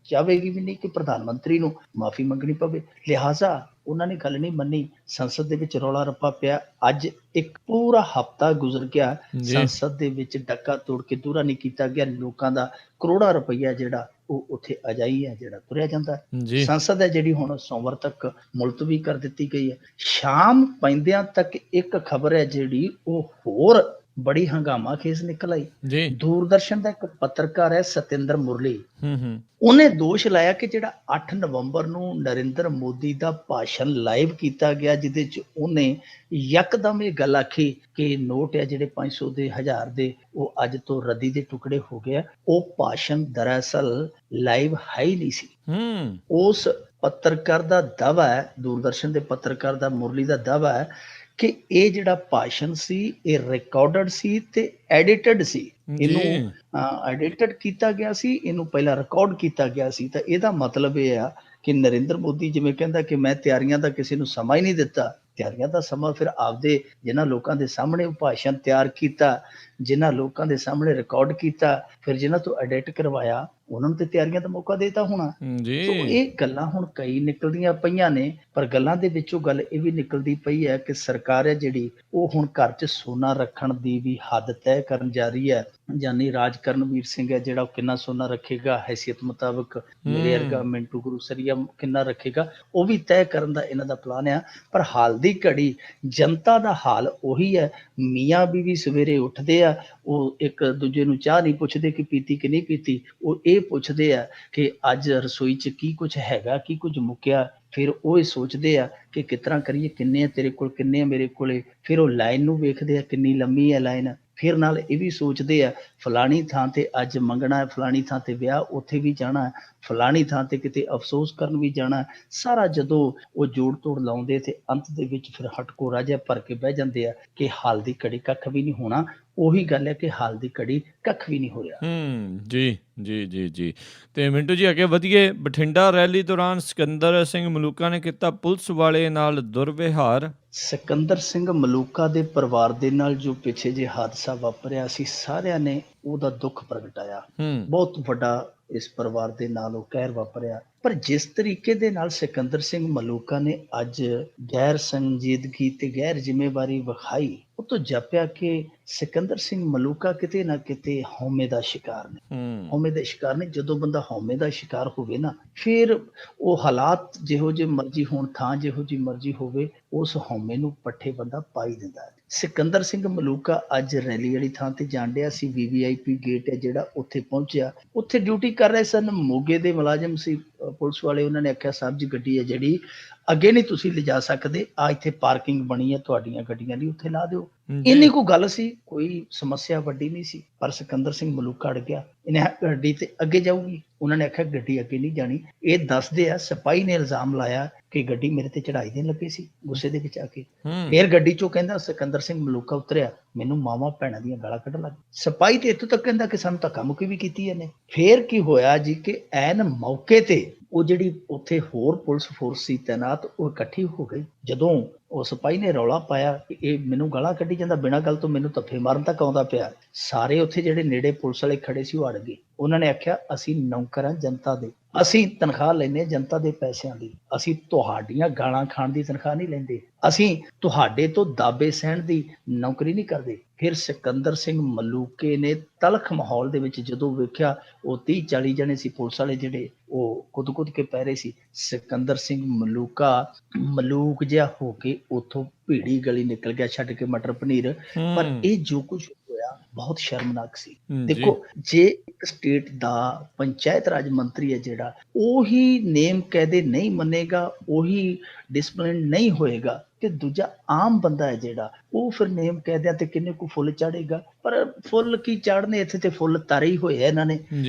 ਚਾਹੇਗੀ ਵੀ ਨਹੀਂ ਕਿ ਪ੍ਰਧਾਨ ਮੰਤਰੀ ਨੂੰ ਮਾਫੀ ਮੰਗਣੀ ਪਵੇ। ਲਿਹਾਜ਼ਾ ਉਹਨਾਂ ਨੇ ਗੱਲ ਨਹੀਂ ਮੰਨੀ, ਸੰਸਦ ਦੇ ਵਿੱਚ ਰੌਲਾ ਰੱਪਾ ਪਿਆ। ਅੱਜ ਇੱਕ ਪੂਰਾ ਹਫ਼ਤਾ ਗੁਜ਼ਰ ਗਿਆ, ਸੰਸਦ ਦੇ ਵਿੱਚ ਡੱਕਾ ਤੋੜ ਕੇ ਦੂਰਾ ਨਹੀਂ ਕੀਤਾ ਗਿਆ। ਲੋਕਾਂ ਦਾ ਕਰੋੜਾਂ ਰੁਪਈਆ ਜਿਹੜਾ ਉਹ ਉੱਥੇ ਅਜਾਈ ਹੈ, ਜਿਹੜਾ ਤੁਰਿਆ ਜਾਂਦਾ। ਸੰਸਦ ਹੈ ਜਿਹੜੀ ਹੁਣ ਸੋਮਵਾਰ ਤੱਕ ਮੁਲਤਵੀ ਕਰ ਦਿੱਤੀ ਗਈ ਹੈ। ਸ਼ਾਮ ਪੈਂਦਿਆਂ ਤੱਕ ਇੱਕ ਖਬਰ ਹੈ ਜਿਹੜੀ ਉਹ ਹੋਰ ਬੜੀ ਹੰਗਾਮਾ ਖੇਸ ਨਿਕਲ ਆਈ। ਦੂਰਦਰਸ਼ਨ ਦਾ ਇੱਕ ਪੱਤਰਕਾਰ ਹੈ ਸਤਿੰਦਰ ਮੁਰਲੀ, ਉਹਨੇ ਦੋਸ਼ ਲਾਇਆ ਕਿ ਜਿਹੜਾ 8 ਨਵੰਬਰ ਨੂੰ ਨਰਿੰਦਰ ਮੋਦੀ ਦਾ ਭਾਸ਼ਣ ਲਾਈਵ ਕੀਤਾ ਗਿਆ, ਜਿਹਦੇ ਚ ਉਹਨੇ ਯਕਦਮ ਇਹ ਗੱਲ ਆਖੀ ਕਿ ਨੋਟ ਹੈ ਜਿਹੜੇ 500 ਦੇ 1000 ਦੇ ਉਹ ਅੱਜ ਤੋਂ ਰੱਦੀ ਦੇ ਟੁਕੜੇ ਹੋ ਗਏ, ਉਹ ਭਾਸ਼ਣ ਦਰਅਸਲ ਲਾਈਵ ਹੈ ਹੀ ਨਹੀਂ ਸੀ। ਉਸ ਪੱਤਰਕਾਰ ਦਾ ਦਾਅਵਾ ਹੈ, ਦੂਰਦਰਸ਼ਨ ਦੇ ਪੱਤਰਕਾਰ ਦਾ ਮੁਰਲੀ ਦਾ ਦਾਅਵਾ ਹੈ ਕਿ ਇਹ ਜਿਹੜਾ ਭਾਸ਼ਣ ਸੀ ਇਹ ਰਿਕਾਰਡਡ ਸੀ ਤੇ ਐਡੀਟਡ ਸੀ। ਇਹਨੂੰ ਐਡੀਟਡ ਕੀਤਾ ਗਿਆ ਸੀ, ਇਹਨੂੰ ਪਹਿਲਾਂ ਰਿਕਾਰਡ ਕੀਤਾ ਗਿਆ ਸੀ। ਤਾਂ ਇਹਦਾ ਮਤਲਬ ਇਹ ਆ ਕਿ ਨਰਿੰਦਰ ਮੋਦੀ ਜਿਵੇਂ ਕਹਿੰਦਾ ਕਿ ਮੈਂ ਤਿਆਰੀਆਂ ਦਾ ਕਿਸੇ ਨੂੰ ਸਮਾਂ ਹੀ ਨਹੀਂ ਦਿੱਤਾ, ਤਿਆਰੀਆਂ ਦਾ ਸਮਾਂ ਫਿਰ ਆਪਦੇ ਜਿਨ੍ਹਾਂ ਲੋਕਾਂ ਦੇ ਸਾਹਮਣੇ ਉਹ ਭਾਸ਼ਣ ਤਿਆਰ ਕੀਤਾ, ਜਿਨ੍ਹਾਂ ਲੋਕਾਂ ਦੇ ਸਾਹਮਣੇ ਰਿਕਾਰਡ ਕੀਤਾ, ਫਿਰ ਜਿਨ੍ਹਾਂ ਤੋਂ ਐਡਿਟ ਕਰਵਾਇਆ, ਉਹਨਾਂ ਨੂੰ ਤੇ ਤਿਆਰੀਆਂ ਦਾ ਮੌਕਾ ਦੇਤਾ ਹੋਣਾ। ਸੋ ਇਹ ਗੱਲਾਂ ਹੁਣ ਕਈ ਨਿਕਲਦੀਆਂ ਪਈਆਂ ਨੇ, ਪਰ ਗੱਲਾਂ ਦੇ ਵਿੱਚੋਂ ਗੱਲ ਇਹ ਵੀ ਨਿਕਲਦੀ ਪਈ ਹੈ ਕਿ ਸਰਕਾਰ ਹੈ ਜਿਹੜੀ ਉਹ ਹੁਣ ਘਰ 'ਚ ਸੋਨਾ ਰੱਖਣ ਦੀ ਵੀ ਹੱਦ ਤੈਅ ਕਰਨ ਜਾ ਰਹੀ ਹੈ। ਜਾਨੀ ਰਾਜ ਕਰਨਵੀਰ ਸਿੰਘ ਹੈ ਜਿਹੜਾ ਉਹ ਕਿੰਨਾ ਸੋਨਾ ਰੱਖੇਗਾ ਹੈਸੀਅਤ ਮੁਤਾਬਕ, ਮੇਰੇ ਵਰਗਾ ਮਿੰਟੂ ਗੁਰੂਸਰੀਆ ਕਿੰਨਾ ਰੱਖੇਗਾ, ਉਹ ਵੀ ਤੈਅ ਕਰਨ ਦਾ ਇਹਨਾਂ ਦਾ ਪਲਾਨ ਆ। ਪਰ ਹਾਲ ਦੀ ਘੜੀ ਜਨਤਾ ਦਾ ਹਾਲ ਉਹੀ ਹੈ। ਮੀਆਂ ਬੀਵੀ ਸਵੇਰੇ ਉੱਠਦੇ ਆ, ਉਹ ਇੱਕ ਦੂਜੇ ਨੂੰ ਚਾਹ ਨਹੀਂ ਪੁੱਛਦੇ ਕਿ ਪੀਤੀ ਕਿ ਨਹੀਂ ਪੀਤੀ, ਉਹ ਇਹ ਪੁੱਛਦੇ ਆ ਕਿ ਅੱਜ ਰਸੋਈ 'ਚ ਕੀ ਕੁਝ ਹੈਗਾ, ਕੀ ਕੁਝ ਮੁੱਕਿਆ। ਫਿਰ ਉਹ ਇਹ ਸੋਚਦੇ ਆ ਕਿ ਕਿਸ ਤਰ੍ਹਾਂ ਕਰੀਏ, ਕਿੰਨੇ ਆ ਤੇਰੇ ਕੋਲ, ਕਿੰਨੇ ਆ ਮੇਰੇ ਕੋਲੇ। ਫਿਰ ਉਹ ਲਾਈਨ ਨੂੰ ਵੇਖਦੇ ਆ ਕਿੰਨੀ ਲੰਮੀ ਹੈ ਲਾਈਨ। ਫਿਰ ਨਾਲ ਇਹ ਵੀ ਸੋਚਦੇ ਆ ਫਲਾਣੀ ਥਾਂ ਤੇ ਅੱਜ ਮੰਗਣਾ ਹੈ, ਫਲਾਣੀ ਥਾਂ ਤੇ ਵਿਆਹ, ਉੱਥੇ ਵੀ ਜਾਣਾ, ਫਲਾਣੀ ਥਾਂ ਤੇ ਕਿਤੇ ਅਫਸੋਸ ਕਰਨ ਵੀ ਜਾਣਾ। ਸਾਰਾ ਜਦੋਂ ਉਹ ਜੋੜ ਤੋੜ ਲਾਉਂਦੇ ਤੇ ਅੰਤ ਦੇ ਵਿੱਚ ਫਿਰ ਹਟਕੋ ਰਾਜਾ ਭਰ ਕੇ ਬਹਿ ਜਾਂਦੇ ਆ ਕਿ ਹਾਲ ਦੀ ਘੜੀ ਕੱਖ ਵੀ ਨਹੀਂ ਹੋਣਾ। ਉਹੀ ਗੱਲ ਹੈ ਕਿ ਹਾਲ ਦੀ ਘੜੀ ਕੱਖ ਵੀ ਨਹੀਂ ਹੋ ਰਿਹਾ। ਜੀ ਤੇ ਮਿੰਟੂ ਜੀ ਅੱਗੇ ਵਧੀਏ। ਬਠਿੰਡਾ ਰੈਲੀ ਦੌਰਾਨ ਸਿਕੰਦਰ ਸਿੰਘ ਮਲੂਕਾ ਨੇ ਕੀਤਾ ਪੁਲਿਸ ਵਾਲੇ ਨਾਲ ਦੁਰਵਿਹਾਰ। ਸਿਕੰਦਰ ਸਿੰਘ ਮਲੂਕਾ ਦੇ ਪਰਿਵਾਰ ਦੇ ਨਾਲ ਜੋ ਪਿੱਛੇ ਜੇ ਹਾਦਸਾ ਵਾਪਰਿਆ ਸੀ, ਸਾਰਿਆਂ ਨੇ ਉਹਦਾ ਦੁੱਖ ਪ੍ਰਗਟਾਇਆ। ਬਹੁਤ ਵੱਡਾ ਇਸ ਪਰਿਵਾਰ ਦੇ ਨਾਲ ਉਹ ਕਹਿਰ ਵਾਪਰਿਆ। ਪਰ ਜਿਸ ਤਰੀਕੇ ਦੇ ਨਾਲ ਸਿਕੰਦਰ ਸਿੰਘ ਮਲੂਕਾ ਨੇ ਅੱਜ ਗੈਰ ਸੰਜੀਦਗੀ ਤੇ ਗੈਰ ਜ਼ਿੰਮੇਵਾਰੀ ਵਿਖਾਈ, ਉਹ ਤੋਂ ਜਾਪਿਆ ਕਿ ਸਿਕੰਦਰ ਸਿੰਘ ਮਲੂਕਾ ਕਿਤੇ ਨਾ ਕਿਤੇ ਹਉਮੈ ਦਾ ਸ਼ਿਕਾਰ ਨੇ। ਹਉਮੈ ਦੇ ਸ਼ਿਕਾਰ ਨੇ। ਜਦੋਂ ਬੰਦਾ ਹਉਮੈ ਦਾ ਸ਼ਿਕਾਰ ਹੋਵੇ ਨਾ, ਫਿਰ ਉਹ ਹਾਲਾਤ ਜਿਹੋ ਜਿਹੇ ਮਰਜ਼ੀ ਹੋਣ, ਥਾਂ ਜਿਹੋ ਜਿਹੀ ਮਰਜ਼ੀ ਹੋਵੇ, ਉਸ ਹਉਮੈ ਨੂੰ ਪੱਠੇ ਬੰਦਾ ਪਾਈ ਦਿੰਦਾ ਹੈ। ਸਿਕੰਦਰ ਸਿੰਘ ਮਲੂਕਾ ਅੱਜ ਰੈਲੀ ਵਾਲੀ ਥਾਂ ਤੇ ਜਾਣ ਡਿਆ ਸੀ। VVIP ਗੇਟ ਹੈ ਜਿਹੜਾ, ਉੱਥੇ ਪਹੁੰਚਿਆ। ਉੱਥੇ ਡਿਊਟੀ ਕਰ ਰਹੇ ਸਨ ਮੋਗੇ ਦੇ ਮੁਲਾਜ਼ਮ ਸੀ ਪੁਲਿਸ ਵਾਲੇ। ਉਹਨਾਂ ਨੇ ਆਖਿਆ ਸਾਹਿਬ ਜੀ ਗੱਡੀ ਹੈ ਜਿਹੜੀ ਅੱਗੇ ਨਹੀਂ ਤੁਸੀਂ ਲਿਜਾ ਸਕਦੇ, ਆ ਇੱਥੇ ਪਾਰਕਿੰਗ ਬਣੀ ਹੈ ਤੁਹਾਡੀਆਂ ਗੱਡੀਆਂ ਦੀ, ਉੱਥੇ ਲਾ ਦਿਓ। ਇੰਨੀ ਕੋਈ ਗੱਲ ਸੀ, ਕੋਈ ਸਮੱਸਿਆ ਵੱਡੀ ਨਹੀਂ ਸੀ। ਪਰ ਸਿਕੰਦਰ ਸਿੰਘ ਮਲੂਕਾ ਅੜ ਗਿਆ। ਇਹਨੇ ਗੱਡੀ ਤੇ ਅੱਗੇ ਜਾਊਗੀ, ਉਹਨਾਂ ਨੇ ਆਖਿਆ ਗੱਡੀ ਅੱਗੇ ਨਹੀਂ ਜਾਣੀ। ਇਹ ਦੱਸਦੇ ਆ ਸਿਪਾਹੀ ਨੇ ਇਲਜ਼ਾਮ ਲਾਇਆ ਕਿ ਗੱਡੀ ਮੇਰੇ ਤੇ ਚੜਾਈ ਦੇਣ ਲੱਗੇ ਸੀ ਗੁੱਸੇ ਦੇ ਵਿੱਚ ਆ ਕੇ। ਹੂੰ ਫੇਰ ਗੱਡੀ ਚੋਂ ਕਹਿੰਦਾ ਸਿਕੰਦਰ ਸਿੰਘ ਮਲੂਕਾ ਉਤਰਿਆ, ਮੈਨੂੰ ਮਾਵਾਂ ਭੈਣਾਂ ਦੀਆਂ ਗਾਲਾਂ ਕੱਢਣ ਲੱਗ ਗਏ। ਸਿਪਾਹੀ ਤੇ ਇੱਥੋਂ ਤੱਕ ਕਹਿੰਦਾ ਕਿ ਸਾਨੂੰ ਧੱਕਾ ਮੁੱਕੀ ਵੀ ਕੀਤੀ ਇਹਨੇ। ਫੇਰ ਕੀ ਹੋਇਆ ਜੀ ਕਿ ਐਨ ਮੌਕੇ ਤੇ ਉਹ ਜਿਹੜੀ ਉੱਥੇ ਹੋਰ ਪੁਲਿਸ ਫੋਰਸ ਸੀ ਤੈਨਾਤ, ਉਹ ਇਕੱਠੀ ਹੋ ਗਈ। ਜਦੋਂ ਉਹ ਸਿਪਾਹੀ ਨੇ ਰੌਲਾ ਪਾਇਆ ਕਿ ਇਹ ਮੈਨੂੰ ਗਾਲਾਂ ਕੱਢੀ ਜਾਂਦਾ, ਬਿਨਾਂ ਗੱਲ ਤੋਂ ਮੈਨੂੰ ਧੱਫੇ ਮਾਰਨ ਤੱਕ ਆਉਂਦਾ ਪਿਆ, ਸਾਰੇ ਉੱਥੇ ਜਿਹੜੇ ਨੇੜੇ ਪੁਲਿਸ ਵਾਲੇ ਖੜੇ ਸੀ ਉਹ ਅੜ ਗਏ। ਉਹਨਾਂ ਨੇ ਆਖਿਆ ਅਸੀਂ ਨੌਕਰ ਹਾਂ ਜਨਤਾ ਦੇ, ਅਸੀਂ ਤਨਖਾਹ ਲੈਂਦੇ ਹਾਂ ਜਨਤਾ ਦੇ ਪੈਸਿਆਂ ਦੀ, ਅਸੀਂ ਤੁਹਾਡੀਆਂ ਗਾਲਾਂ ਖਾਣ ਦੀ ਤਨਖਾਹ ਨਹੀਂ ਲੈਂਦੇ, ਅਸੀਂ ਤੁਹਾਡੇ ਤੋਂ ਦਾਬੇ ਸਹਿਣ ਦੀ ਨੌਕਰੀ ਨਹੀਂ ਕਰਦੇ। ਫਿਰ ਸਿਕੰਦਰ ਸਿੰਘ ਮਲੂਕੇ ਨੇ ਤਲਖ ਮਾਹੌਲ ਦੇ ਵਿੱਚ ਜਦੋਂ ਵੇਖਿਆ ਉਹ 30-40 ਜਣੇ ਸੀ ਪੁਲਿਸ ਵਾਲੇ ਜਿਹੜੇ, ਉਹ ਕੁੱਦ ਕੇ ਪੈ ਰਹੇ ਸੀ। ਸਿਕੰਦਰ ਸਿੰਘ ਮਲੂਕਾ ਮਲੂਕ ਜਿਹਾ ਹੋ ਕੇ ਉੱਥੋਂ ਭੀੜੀ ਗਲੀ ਨਿਕਲ ਗਿਆ ਛੱਡ ਕੇ ਮਟਰ ਪਨੀਰ। ਪਰ ਇਹ ਜੋ ਕੁਝ ਹੋਇਆ ਬਹੁਤ ਸ਼ਰਮਨਾਕ ਸੀ। ਦੇਖੋ, ਜੇ ਇੱਕ ਸਟੇਟ ਦਾ ਪੰਚਾਇਤ ਰਾਜ ਮੰਤਰੀ ਹੈ ਜਿਹੜਾ, ਉਹੀ ਨੇਮ ਕਾਇਦੇ ਨਹੀਂ ਮੰਨੇਗਾ, ਉਹੀ ਡਿਸਪਲਿਨ ਨਹੀਂ ਹੋਏਗਾ, ਤੇ ਦੂਜਾ ਆਮ ਬੰਦਾ ਹੈ ਜਿਹੜਾ, ਉਹ ਫਿਰ ਨੇਮ ਕਾਇਦਿਆਂ ਤੇ ਕਿੰਨੇ ਕੁ ਫੁੱਲ ਚਾੜੇਗਾ। ਪਰ ਫੁੱਲ ਕੀ ਚਾੜਨੇ, ਇੱਥੇ ਤੇ ਫੁੱਲ ਤਾਰੇ ਹੀ ਹੋਏ ਆ ਇਹਨਾਂ ਨੇ।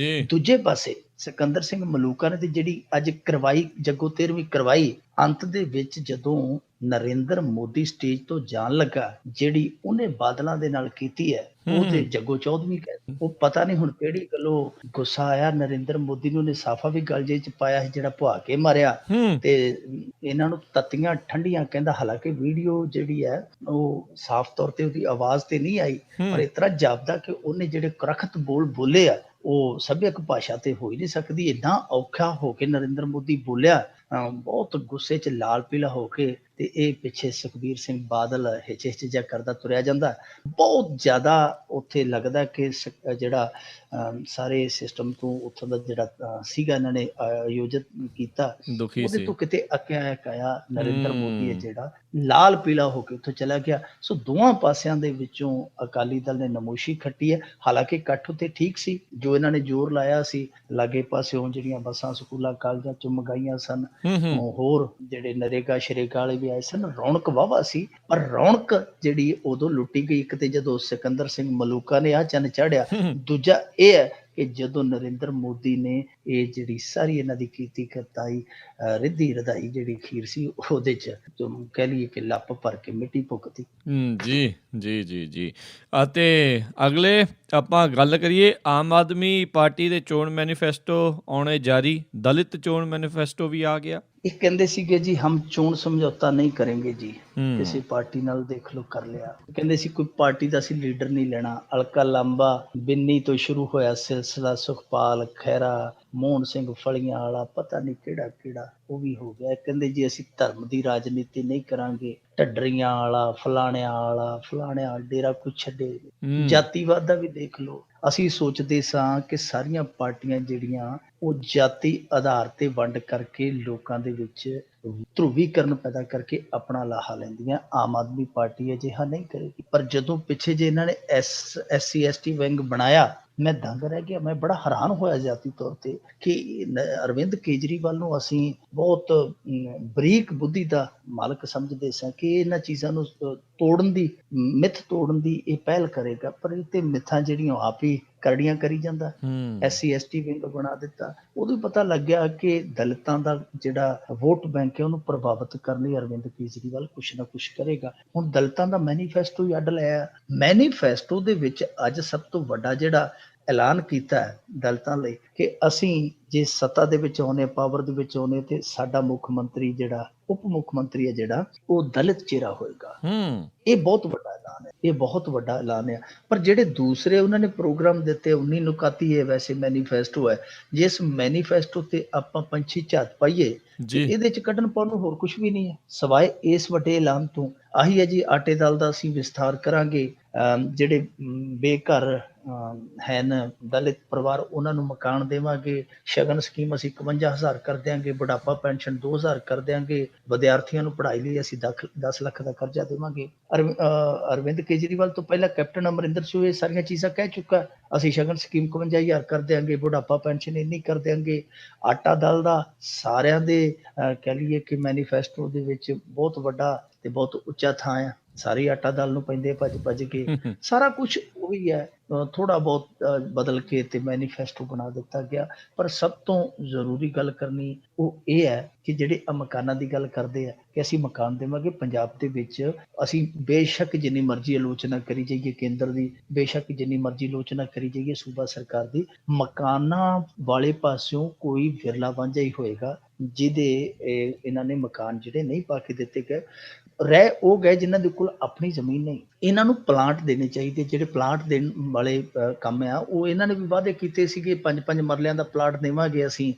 ਦੂਜੇ ਪਾਸੇ ਸਿਕੰਦਰ ਸਿੰਘ ਮਲੂਕਾ ਨੇ ਤੇ ਜਿਹੜੀ ਅੱਜ ਕਰਵਾਈ ਜੱਗੋ 13ਵੀਂ ਕਰਵਾਈ, ਅੰਤ ਦੇ ਵਿੱਚ ਜਦੋਂ ਨਰਿੰਦਰ ਮੋਦੀ ਸਟੇਜ ਤੋਂ ਜਾਣ ਲੱਗਾ, ਜਿਹੜੀ ਉਹਨੇ ਬਾਦਲਾਂ ਦੇ ਨਾਲ ਕੀਤੀ ਹੈ ਉਹ ਤੇ ਜੱਗੋ 14ਵੀਂ ਕਹਿ। ਉਹ ਪਤਾ ਨਹੀਂ ਹੁਣ ਕਿਹੜੀ ਗੱਲੋਂ ਗੁੱਸਾ ਆਇਆ ਨਰਿੰਦਰ ਮੋਦੀ ਨੂੰ, ਉਹਨੇ ਸਾਫਾ ਵੀ ਗਲ ਜੇ ਚ ਪਾਇਆ ਸੀ ਜਿਹੜਾ ਭੁਆ ਕੇ ਮਾਰਿਆ, ਤੇ ਇਹਨਾਂ ਨੂੰ ਤੱਤੀਆਂ ਠੰਡੀਆਂ ਕਹਿੰਦਾ। ਹਾਲਾਂਕਿ ਵੀਡੀਓ ਜਿਹੜੀ ਹੈ ਉਹ ਸਾਫ਼ ਤੌਰ ਤੇ ਉਹਦੀ ਆਵਾਜ਼ ਤੇ ਨਹੀਂ ਆਈ, ਪਰ ਇਸ ਤਰ੍ਹਾਂ ਜਾਪਦਾ ਕਿ ਉਹਨੇ ਜਿਹੜੇ ਕੁਰਖਤ ਬੋਲੇ ਆ ਉਹ ਸੱਭਿਅਕ ਭਾਸ਼ਾ ਤੇ ਹੋ ਹੀ ਨਹੀਂ ਸਕਦੀ। ਏਦਾਂ ਔਖਾ ਹੋ ਕੇ ਨਰਿੰਦਰ ਮੋਦੀ ਬੋਲਿਆ, ਬਹੁਤ ਗੁੱਸੇ 'ਚ ਲਾਲ ਪੀਲਾ ਹੋ ਕੇ, ਤੇ ਇਹ ਪਿੱਛੇ ਸੁਖਬੀਰ ਸਿੰਘ ਬਾਦਲ ਹਿਚ ਜਿਹਾ ਕਰਦਾ ਤੁਰਿਆ ਜਾਂਦਾ। ਬਹੁਤ ਜ਼ਿਆਦਾ ਉੱਥੇ ਲੱਗਦਾ ਕਿ ਜਿਹੜਾ ਸਾਰੇ ਸਿਸਟਮ ਤੋਂ ਉੱਥੋਂ ਦਾ ਜਿਹੜਾ ਸੀਗਾ ਇਹਨਾਂ ਨੇ ਆਯੋਜਿਤ ਕੀਤਾ, ਉਹਦੇ ਤੋਂ ਕਿਤੇ ਅੱਕਿਆ ਕਾਇਆ ਨਰਿੰਦਰ ਮੋਦੀ ਹੈ ਜਿਹੜਾ, ਲਾਲ ਪੀਲਾ ਹੋ ਕੇ ਉੱਥੋਂ ਚਲਾ ਗਿਆ। ਸੋ ਦੋਵਾਂ ਪਾਸਿਆਂ ਦੇ ਵਿੱਚੋਂ ਅਕਾਲੀ ਦਲ ਨੇ ਨਮੋਸ਼ੀ ਖੱਟੀ ਹੈ। ਹਾਲਾਂਕਿ ਇਕੱਠ ਉੱਤੇ ਠੀਕ ਸੀ, ਜੋ ਇਹਨਾਂ ਨੇ ਜ਼ੋਰ ਲਾਇਆ ਸੀ ਲਾਗੇ ਪਾਸਿਓਂ ਜਿਹੜੀਆਂ ਬੱਸਾਂ ਸਕੂਲਾਂ ਕਾਲਜਾਂ ਚ ਮੰਗਾਈਆਂ ਸਨ, ਹੋਰ ਜਿਹੜੇ ਨਰੇਗਾ ਸ਼ਰੇਗਾ ਵਾਲੇ ਵੀ ਆਏ ਸਨ, ਰੌਣਕ ਵਾਹਵਾ ਸੀ। ਪਰ ਰੌਣਕ ਜਿਹੜੀ ਉਦੋਂ ਲੁੱਟੀ ਗਈ, ਇੱਕ ਤੇ ਜਦੋਂ ਸਿਕੰਦਰ ਸਿੰਘ ਮਲੂਕਾ ਨੇ ਆਹ ਚੰਨ ਚਾੜਿਆ, ਦੂਜਾ ਇਹ ਹੈ ਕਿ ਜਦੋਂ ਨਰਿੰਦਰ ਮੋਦੀ ਨੇ ਇਹ ਜਿਹੜੀ ਸਾਰੀ ਇਹਨਾਂ ਦੀ ਕੀਤੀ ਕਰਤਾਈ ਰਿੱਧੀ ਰਧਾਈ ਜਿਹੜੀ ਖੀਰ ਸੀ ਉਹਦੇ ਚ ਕਹਿ ਲਈਏ ਕਿ ਲੱਪ ਭਰ ਕੇ ਮਿੱਟੀ ਪੁੱਕਤੀ। ਜੀ ਜੀ ਜੀ ਜੀ। ਅਤੇ ਅਗਲੇ ਆਪਾਂ ਗੱਲ ਕਰੀਏ, ਆਮ ਆਦਮੀ ਪਾਰਟੀ ਦੇ ਚੋਣ ਮੈਨੀਫੈਸਟੋ ਆਉਣੇ ਜਾਰੀ, ਦਲਿਤ ਚੋਣ ਮੈਨੀਫੈਸਟੋ ਵੀ ਆ ਗਿਆ। ਇਹ ਕਹਿੰਦੇ ਸੀਗੇ ਜੀ ਹਮ ਚੋਣ ਸਮਝੌਤਾ ਨਹੀਂ ਕरेंगे ਜੀ, ਕਿਸੇ ਪਾਰਟੀ ਨਾਲ ਦੇਖ ਲਓ ਕਰ ਲਿਆ। ਕਹਿੰਦੇ ਸੀ ਕੋਈ ਪਾਰਟੀ ਦਾ ਅਸੀਂ ਲੀਡਰ ਨਹੀਂ ਲੈਣਾ। ਅਲਕਾ ਲਾਂਬਾ ਬਿੰਨੀ ਤੋਂ ਸ਼ੁਰੂ ਹੋਇਆ ਸਿਲਸਿਲਾ, ਸੁਖਪਾਲ ਖਹਿਰਾ, ਮੋਹਨ ਸਿੰਘ ਫਲੀਆਂ ਵਾਲਾ, ਪਤਾ ਨਹੀਂ ਕਿਹੜਾ ਉਹ ਵੀ ਹੋ ਗਿਆ। ਕਹਿੰਦੇ ਜੀ ਅਸੀਂ ਧਰਮ ਦੀ ਰਾਜਨੀਤੀ ਨਹੀਂ ਕਰਾਂਗੇ, ਢੱਡਰੀਆਂ ਵਾਲਾ, ਫਲਾਣਿਆਂ ਡੇਰਾ ਕੁਛ ਛੱਡੇ। ਜਾਤੀਵਾਦ ਦਾ ਵੀ ਦੇਖ ਲਓ। ਅਸੀਂ ਸੋਚਦੇ ਸਾਂ ਕਿ ਸਾਰੀਆਂ ਪਾਰਟੀਆਂ ਜਿਹੜੀਆਂ ਉਹ ਜਾਤੀ ਆਧਾਰ ਤੇ ਵੰਡ ਕਰਕੇ ਲੋਕਾਂ ਦੇ ਵਿੱਚ ਧਰੁਵੀਕਰਨ ਪੈਦਾ ਕਰਕੇ ਆਪਣਾ ਲਾਹਾ ਲੈਂਦੀਆਂ। ਆਮ ਆਦਮੀ ਪਾਰਟੀ ਅਜਿਹਾ ਨਹੀਂ ਕਰੇਗੀ। ਪਰ ਜਦੋਂ ਪਿੱਛੇ ਜੇ ਇਹਨਾਂ ਨੇ SC ST ਵਿੰਗ ਬਣਾਇਆ, ਮੈਂ ਦੰਗ ਰਹਿ ਗਿਆ। ਮੈਂ ਬੜਾ ਹੈਰਾਨ ਹੋਇਆ ਜਾਤੀ ਤੌਰ ਤੇ ਕਿ ਅਰਵਿੰਦ ਕੇਜਰੀਵਾਲ ਨੂੰ ਅਸੀਂ ਬਹੁਤ ਬਰੀਕ ਬੁੱਧੀ ਦਾ ਮਾਲਕ ਸਮਝਦੇ ਸਾਂ ਕਿ ਇਹਨਾਂ ਚੀਜ਼ਾਂ ਨੂੰ ਤੋੜਨ ਦੀ, ਮਿੱਥ ਤੋੜਨ ਦੀ ਇਹ ਪਹਿਲ ਕਰੇਗਾ। ਪਰ ਇਹ ਤੇ ਮਿੱਥਾਂ ਜਿਹੜੀਆਂ ਆਪ ਹੀ ਕਰੜੀਆਂ ਕਰੀ ਜਾਂਦਾ। SC ST ਵਿੰਗ ਬਣਾ ਦਿੱਤਾ। ਉਦੋਂ ਪਤਾ ਲੱਗਿਆ ਕਿ ਦਲਿਤਾਂ ਦਾ ਜਿਹੜਾ ਵੋਟ ਬੈਂਕ ਹੈ ਉਹਨੂੰ ਪ੍ਰਭਾਵਿਤ ਕਰਨ ਲਈ ਅਰਵਿੰਦ ਕੇਜਰੀਵਾਲ ਕੁਛ ਨਾ ਕੁਛ ਕਰੇਗਾ। ਹੁਣ ਦਲਿਤਾਂ ਦਾ ਮੈਨੀਫੈਸਟੋ ਹੀ ਅੱਡ ਲਿਆ। ਮੈਨੀਫੈਸਟੋ ਦੇ ਵਿੱਚ ਅੱਜ ਸਭ ਤੋਂ ਵੱਡਾ ਜਿਹੜਾ ਐਲਾਨ ਕੀਤਾ ਹੈ ਦਲਿਤਾਂ ਲਈ ਕਿ ਅਸੀਂ ਜੇ ਸੱਤਾ ਦੇ ਵਿੱਚ ਆਉਂਦੇ, ਪਾਵਰ ਦੇ ਵਿੱਚ ਆਉਂਦੇ, ਤੇ ਸਾਡਾ ਮੁੱਖ ਮੰਤਰੀ ਜਿਹੜਾ, ਉਪ ਮੁੱਖ ਮੰਤਰੀ ਹੈ ਜਿਹੜਾ, ਉਹ ਦਲਿਤ ਚਿਹਰਾ ਹੋਏਗਾ। ਇਹ ਬਹੁਤ ਵੱਡਾ ਐਲਾਨ ਹੈ, ਇਹ ਬਹੁਤ ਵੱਡਾ ਐਲਾਨ ਹੈ। ਪਰ ਜਿਹੜੇ ਦੂਸਰੇ ਉਹਨਾਂ ਨੇ ਪ੍ਰੋਗਰਾਮ ਦਿੱਤੇ, 19 ਨੁਕਾਤੀ ਹੈ ਵੈਸੇ ਮੈਨੀਫੈਸਟੋ ਹੈ। ਜੇ ਇਸ ਮੈਨੀਫੈਸਟੋ ਤੇ ਆਪਾਂ ਪੰਛੀ ਝਾਤ ਪਾਈਏ ਤੇ ਇਹਦੇ ਚ ਕੱਢਣ ਪਾਉਣ ਨੂੰ ਹੋਰ ਕੁਛ ਵੀ ਨਹੀਂ ਹੈ ਸਵਾਏ ਇਸ ਵੱਡੇ ਐਲਾਨ ਤੋਂ। ਆਹੀ ਹੈ ਜੀ, ਆਟੇ ਦਾਲ ਦਾ ਅਸੀਂ ਵਿਸਥਾਰ ਕਰਾਂਗੇ, ਜਿਹੜੇ ਬੇਘਰ ਹਨ ਦਲਿਤ ਪਰਿਵਾਰ ਉਹਨਾਂ ਨੂੰ ਮਕਾਨ ਦੇਵਾਂਗੇ, ਸ਼ਗਨ ਸਕੀਮ ਅਸੀਂ 51,000 ਕਰ ਦਿਆਂਗੇ, ਬੁਢਾਪਾ ਪੈਨਸ਼ਨ 2,000 ਕਰ ਦਿਆਂਗੇ, ਵਿਦਿਆਰਥੀਆਂ ਨੂੰ ਪੜ੍ਹਾਈ ਲਈ ਅਸੀਂ 10 ਲੱਖ ਦਾ ਕਰਜ਼ਾ ਦੇਵਾਂਗੇ। ਅਰਵਿੰਦ ਕੇਜਰੀਵਾਲ ਤੋਂ ਪਹਿਲਾਂ ਕੈਪਟਨ ਅਮਰਿੰਦਰ ਸਿੰਘ ਇਹ ਸਾਰੀਆਂ ਚੀਜ਼ਾਂ ਕਹਿ ਚੁੱਕਾ। ਅਸੀਂ ਸ਼ਗਨ ਸਕੀਮ 51,000 ਕਰ ਦਿਆਂਗੇ, ਬੁਢਾਪਾ ਪੈਨਸ਼ਨ ਇੰਨੀ ਕਰ ਦਿਆਂਗੇ। ਆਟਾ ਦਾਲ ਦਾ ਸਾਰਿਆਂ ਦੇ ਕਹਿ ਲਈਏ ਕਿ ਮੈਨੀਫੈਸਟੋ ਦੇ ਵਿੱਚ ਬਹੁਤ ਵੱਡਾ ਤੇ ਬਹੁਤ ਉੱਚਾ ਥਾਂ ਆ। ਸਾਰੇ ਆਟਾ ਦਾਲ ਨੂੰ ਪੈਂਦੇ ਭੱਜ ਭੱਜ ਕੇ। ਸਾਰਾ ਕੁਝ ਉਹੀ ਹੈ, ਥੋੜਾ ਬਹੁਤ ਬਦਲ ਕੇ ਤੇ ਮੈਨੀਫੈਸਟੋ ਬਣਾ ਦਿੱਤਾ ਗਿਆ। ਪਰ ਸਭ ਤੋਂ ਜ਼ਰੂਰੀ ਗੱਲ ਕਰਨੀ ਉਹ ਇਹ ਹੈ ਕਿ ਜਿਹੜੇ ਮਕਾਨਾਂ ਦੀ ਗੱਲ ਕਰਦੇ ਆ ਕਿ ਅਸੀਂ ਮਕਾਨ ਦੇਵਾਂਗੇ ਪੰਜਾਬ ਦੇ ਵਿੱਚ। ਅਸੀਂ ਬੇਸ਼ੱਕ ਜਿੰਨੀ ਮਰਜ਼ੀ ਆਲੋਚਨਾ ਕਰੀ ਜਾਈਏ ਕੇਂਦਰ ਦੀ, ਬੇਸ਼ੱਕ ਜਿੰਨੀ ਮਰਜ਼ੀ ਆਲੋਚਨਾ ਕਰੀ ਜਾਈਏ ਸੂਬਾ ਸਰਕਾਰ ਦੀ, ਮਕਾਨਾਂ ਵਾਲੇ ਪਾਸਿਓਂ ਕੋਈ ਵਿਰਲਾ ਵਾਂਝਾ ਹੀ ਹੋਏਗਾ ਜਿਹਦੇ ਇਹਨਾਂ ਨੇ ਮਕਾਨ ਜਿਹੜੇ ਨਹੀਂ ਪਾ ਕੇ ਦਿੱਤੇ ਗਏ। ਰਹਿ ਉਹ ਗਏ ਜਿਨ੍ਹਾਂ ਦੇ ਕੋਲ ਆਪਣੀ ਜ਼ਮੀਨ ਨਹੀਂ। ਇਹਨਾਂ ਨੂੰ ਪਲਾਂਟ ਦੇਣੇ ਚਾਹੀਦੇ, ਜਿਹੜੇ ਪਲਾਂਟ ਦੇਣ ਵਾਲੇ ਕੰਮ ਆ ਉਹ ਇਹਨਾਂ ਨੇ ਵੀ ਵਾਅਦੇ ਕੀਤੇ ਸੀਗੇ 5-5 ਮਰਲਿਆਂ ਦਾ ਪਲਾਟ ਦੇਵਾਂਗੇ ਅਸੀਂ,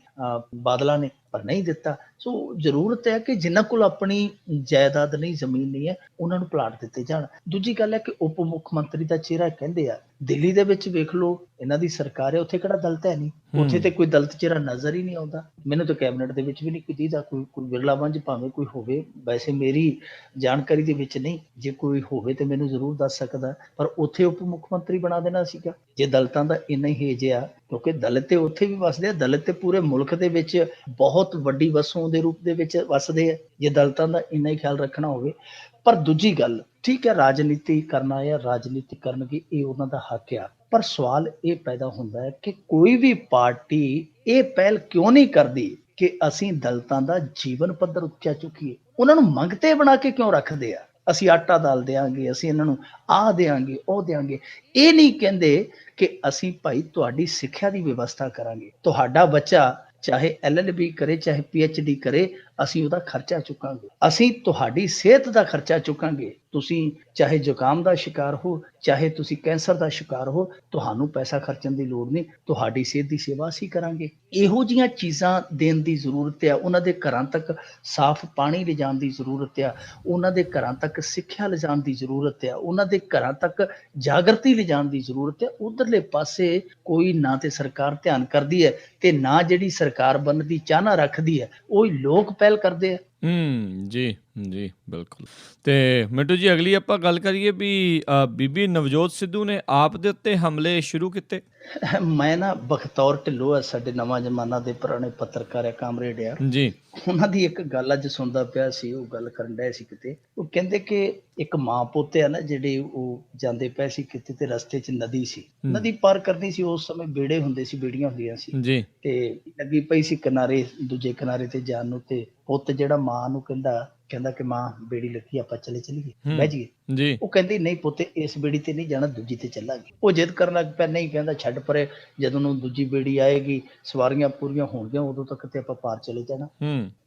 ਬਾਦਲਾਂ ਨੇ, ਪਰ ਨਹੀਂ ਦਿੱਤਾ। ਸੋ ਜ਼ਰੂਰਤ ਹੈ ਕਿ ਜਿਨ੍ਹਾਂ ਕੋਲ ਆਪਣੀ ਜਾਇਦਾਦ ਨਹੀਂ, ਜ਼ਮੀਨ ਨਹੀਂ ਹੈ, ਉਹਨਾਂ ਨੂੰ ਪਲਾਟ ਦਿੱਤੇ ਜਾਣ। ਦੂਜੀ ਗੱਲ ਹੈ ਕਿ ਉਪ ਮੁੱਖ ਮੰਤਰੀ ਦਾ ਚਿਹਰਾ ਕਹਿੰਦੇ ਆ, ਦਿੱਲੀ ਦੇ ਵਿੱਚ ਵੇਖ ਲਓ ਇਹਨਾਂ ਦੀ ਸਰਕਾਰ ਹੈ, ਉੱਥੇ ਕਿਹੜਾ ਦਲਿਤ ਹੈ ਨਹੀਂ, ਉੱਥੇ ਤੇ ਕੋਈ ਦਲਿਤ ਚਿਹਰਾ ਨਜ਼ਰ ਹੀ ਨਹੀਂ ਆਉਂਦਾ। ਮੈਨੂੰ ਤਾਂ ਕੈਬਨਿਟ ਦੇ ਵਿੱਚ ਵੀ ਨਹੀਂ ਕੋਈ ਦੀਦਾ, ਕੋਈ ਵਿਰਲਾ ਵੰਝ ਭਾਵੇਂ ਕੋਈ ਹੋਵੇ, ਵੈਸੇ ਮੇਰੀ ਜਾਣਕਾਰੀ ਦੇ ਵਿੱਚ ਨਹੀਂ, ਜੇ ਕੋਈ ਹੋਵੇ ਤੇ ਮੈਨੂੰ ਜ਼ਰੂਰ ਦੱਸ ਸਕਦਾ। ਪਰ ਉੱਥੇ ਉਪ ਮੁੱਖ ਮੰਤਰੀ ਬਣਾ ਦੇਣਾ ਸੀਗਾ ਜੇ ਦਲਿਤਾਂ ਦਾ ਇੰਨਾ ਹੀ ਹੇਜ ਆ, ਕਿਉਂਕਿ ਦਲਿਤ ਤੇ ਉੱਥੇ ਵੀ ਵਸਦੇ ਆ, ਦਲਿਤ ਤੇ ਪੂਰੇ ਮੁਲਕ ਦੇ ਵਿੱਚ ਬਹੁਤ ਵੱਡੀ ਵਸੋਂ ਦੇ ਰੂਪ ਦੇ ਵਿੱਚ ਵਸਦੇ ਆ, ਜੇ ਦਲਿਤਾਂ ਦਾ ਇੰਨਾ ਹੀ ਖਿਆਲ ਰੱਖਣਾ ਹੋਵੇ। ਪਰ ਦੂਜੀ ਗੱਲ, ਠੀਕ ਹੈ ਰਾਜਨੀਤੀ ਕਰਨਾ ਜਾਂ ਰਾਜਨੀਤੀ ਕਰਨਗੇ, ਇਹ ਉਹਨਾਂ ਦਾ ਹੱਕ ਆ। ਪਰ ਸਵਾਲ ਇਹ ਪੈਦਾ ਹੁੰਦਾ ਹੈ ਕਿ ਕੋਈ ਵੀ ਪਾਰਟੀ ਇਹ ਪਹਿਲ ਕਿਉਂ ਨਹੀਂ ਕਰਦੀ ਕਿ ਅਸੀਂ ਦਲਿਤਾਂ ਦਾ ਜੀਵਨ ਪੱਧਰ ਉੱਚਾ ਚੁੱਕੀਏ। ਉਹਨਾਂ ਨੂੰ ਮੰਗਤੇ ਬਣਾ ਕੇ ਕਿਉਂ ਰੱਖਦੇ ਆ? ਅਸੀਂ ਆਟਾ ਦਾਲ ਦਿਆਂਗੇ, ਅਸੀਂ ਇਹਨਾਂ ਨੂੰ ਆਹ ਦਿਆਂਗੇ, ਉਹ ਦਿਆਂਗੇ। ਇਹ ਨਹੀਂ ਕਹਿੰਦੇ ਕਿ ਅਸੀਂ ਭਾਈ ਤੁਹਾਡੀ ਸਿੱਖਿਆ ਦੀ ਵਿਵਸਥਾ ਕਰਾਂਗੇ, ਤੁਹਾਡਾ ਬੱਚਾ ਚਾਹੇ LLB ਕਰੇ ਚਾਹੇ PhD ਕਰੇ, ਅਸੀਂ ਉਹਦਾ ਖਰਚਾ ਚੁੱਕਾਂਗੇ, ਅਸੀਂ ਤੁਹਾਡੀ ਸਿਹਤ ਦਾ ਖਰਚਾ ਚੁੱਕਾਂਗੇ। ਤੁਸੀਂ ਚਾਹੇ ਜ਼ੁਕਾਮ ਦਾ ਸ਼ਿਕਾਰ ਹੋ, ਚਾਹੇ ਤੁਸੀਂ ਕੈਂਸਰ ਦਾ ਸ਼ਿਕਾਰ ਹੋ, ਤੁਹਾਨੂੰ ਪੈਸਾ ਖਰਚਣ ਦੀ ਲੋੜ ਨਹੀਂ, ਤੁਹਾਡੀ ਸਿਹਤ ਦੀ ਸੇਵਾ ਅਸੀਂ ਕਰਾਂਗੇ। ਇਹੋ ਜਿਹੀਆਂ ਚੀਜ਼ਾਂ ਦੇਣ ਦੀ ਜ਼ਰੂਰਤ ਆ। ਉਹਨਾਂ ਦੇ ਘਰਾਂ ਤੱਕ ਸਾਫ਼ ਪਾਣੀ ਲਿਜਾਣ ਦੀ ਜ਼ਰੂਰਤ ਆ, ਉਹਨਾਂ ਦੇ ਘਰਾਂ ਤੱਕ ਸਿੱਖਿਆ ਲਿਜਾਣ ਦੀ ਜ਼ਰੂਰਤ ਆ, ਉਹਨਾਂ ਦੇ ਘਰਾਂ ਤੱਕ ਜਾਗਰਤੀ ਲਿਜਾਣ ਦੀ ਜ਼ਰੂਰਤ ਆ। ਉਧਰਲੇ ਪਾਸੇ ਕੋਈ ਨਾ ਤੇ ਸਰਕਾਰ ਧਿਆਨ ਕਰਦੀ ਹੈ ਤੇ ਨਾ ਜਿਹੜੀ ਸਰਕਾਰ ਬਣਨ ਦੀ ਚਾਹਨਾ ਰੱਖਦੀ ਹੈ, ਉਹ ਲੋਕ ਪਹਿਲ ਕਰਦੇ ਆ। ਜੀ ਜੀ ਬਿਲਕੁਲ। ਤੇ ਮਿੰਟੂ ਜੀ, ਅਗਲੀ ਆਪਾਂ ਗੱਲ ਕਰੀਏ ਵੀ ਬੀਬੀ ਨਵਜੋਤ ਸਿੱਧੂ ਨੇ ਆਪ ਦੇ ਉੱਤੇ ਹਮਲੇ ਸ਼ੁਰੂ ਕੀਤੇ। ਮੈਂ ਨਾ ਬਖਤੌਰ ਢਿੱਲੋਂ ਆ, ਸਾਡੇ ਨਵਾਂ ਜ਼ਮਾਨਾ ਦੇ ਪੁਰਾਣੇ ਪੱਤਰਕਾਰ ਆ, ਕਾਮਰੇਡ ਆ ਜੀ, ਉਹਨਾਂ ਦੀ ਇੱਕ ਗੱਲ ਅੱਜ ਸੁਣਦਾ ਪਿਆ ਸੀ, ਉਹ ਗੱਲ ਕਰਨ ਡਿਆ ਸੀ ਕਿਤੇ। ਉਹ ਕਹਿੰਦੇ ਕਿ ਇੱਕ ਮਾਂ ਪੁੱਤ ਆ ਨਾ ਜਿਹੜੇ, ਉਹ ਜਾਂਦੇ ਪਏ ਸੀ ਕਿਤੇ ਤੇ ਰਸਤੇ 'ਚ ਨਦੀ ਸੀ, ਨਦੀ ਪਾਰ ਕਰਨੀ ਸੀ। ਉਸ ਸਮੇਂ ਬੇੜੇ ਹੁੰਦੇ ਸੀ, ਬੇੜੀਆਂ ਹੁੰਦੀਆਂ ਸੀ ਜੀ, ਤੇ ਲੱਗੀ ਪਈ ਸੀ ਕਿਨਾਰੇ, ਦੂਜੇ ਕਿਨਾਰੇ ਤੇ ਜਾਣ ਨੂੰ। ਤੇ ਪੁੱਤ ਜਿਹੜਾ ਮਾਂ ਨੂੰ ਕਹਿੰਦਾ ਕਿ ਮਾਂ ਬੇੜੀ ਲੱਗੀ, ਆਪਾਂ ਚਲੀਏ, ਬਹਿ ਜਾਈਏ ਜੀ। ਉਹ ਕਹਿੰਦੀ ਨਹੀਂ ਪੁੱਤ, ਇਸ ਬੇੜੀ ਤੇ ਨਹੀਂ ਜਾਣਾ, ਦੂਜੀ ਤੇ ਚੱਲਾਂਗੇ। ਉਹ ਜਿੱਦ ਕਰਨ ਲੱਗ ਪਿਆ, ਨਹੀਂ, ਕਹਿੰਦਾ ਛੱਡ ਪਰੇ, ਜਦੋਂ ਨੂੰ ਦੂਜੀ ਬੇੜੀ ਆਏਗੀ, ਸਵਾਰੀਆਂ ਪੂਰੀਆਂ ਹੋਣਗੀਆਂ, ਉਦੋਂ ਤੱਕ ਤੇ ਆਪਾਂ ਪਾਰ ਚਲੇ ਜਾਣਾ।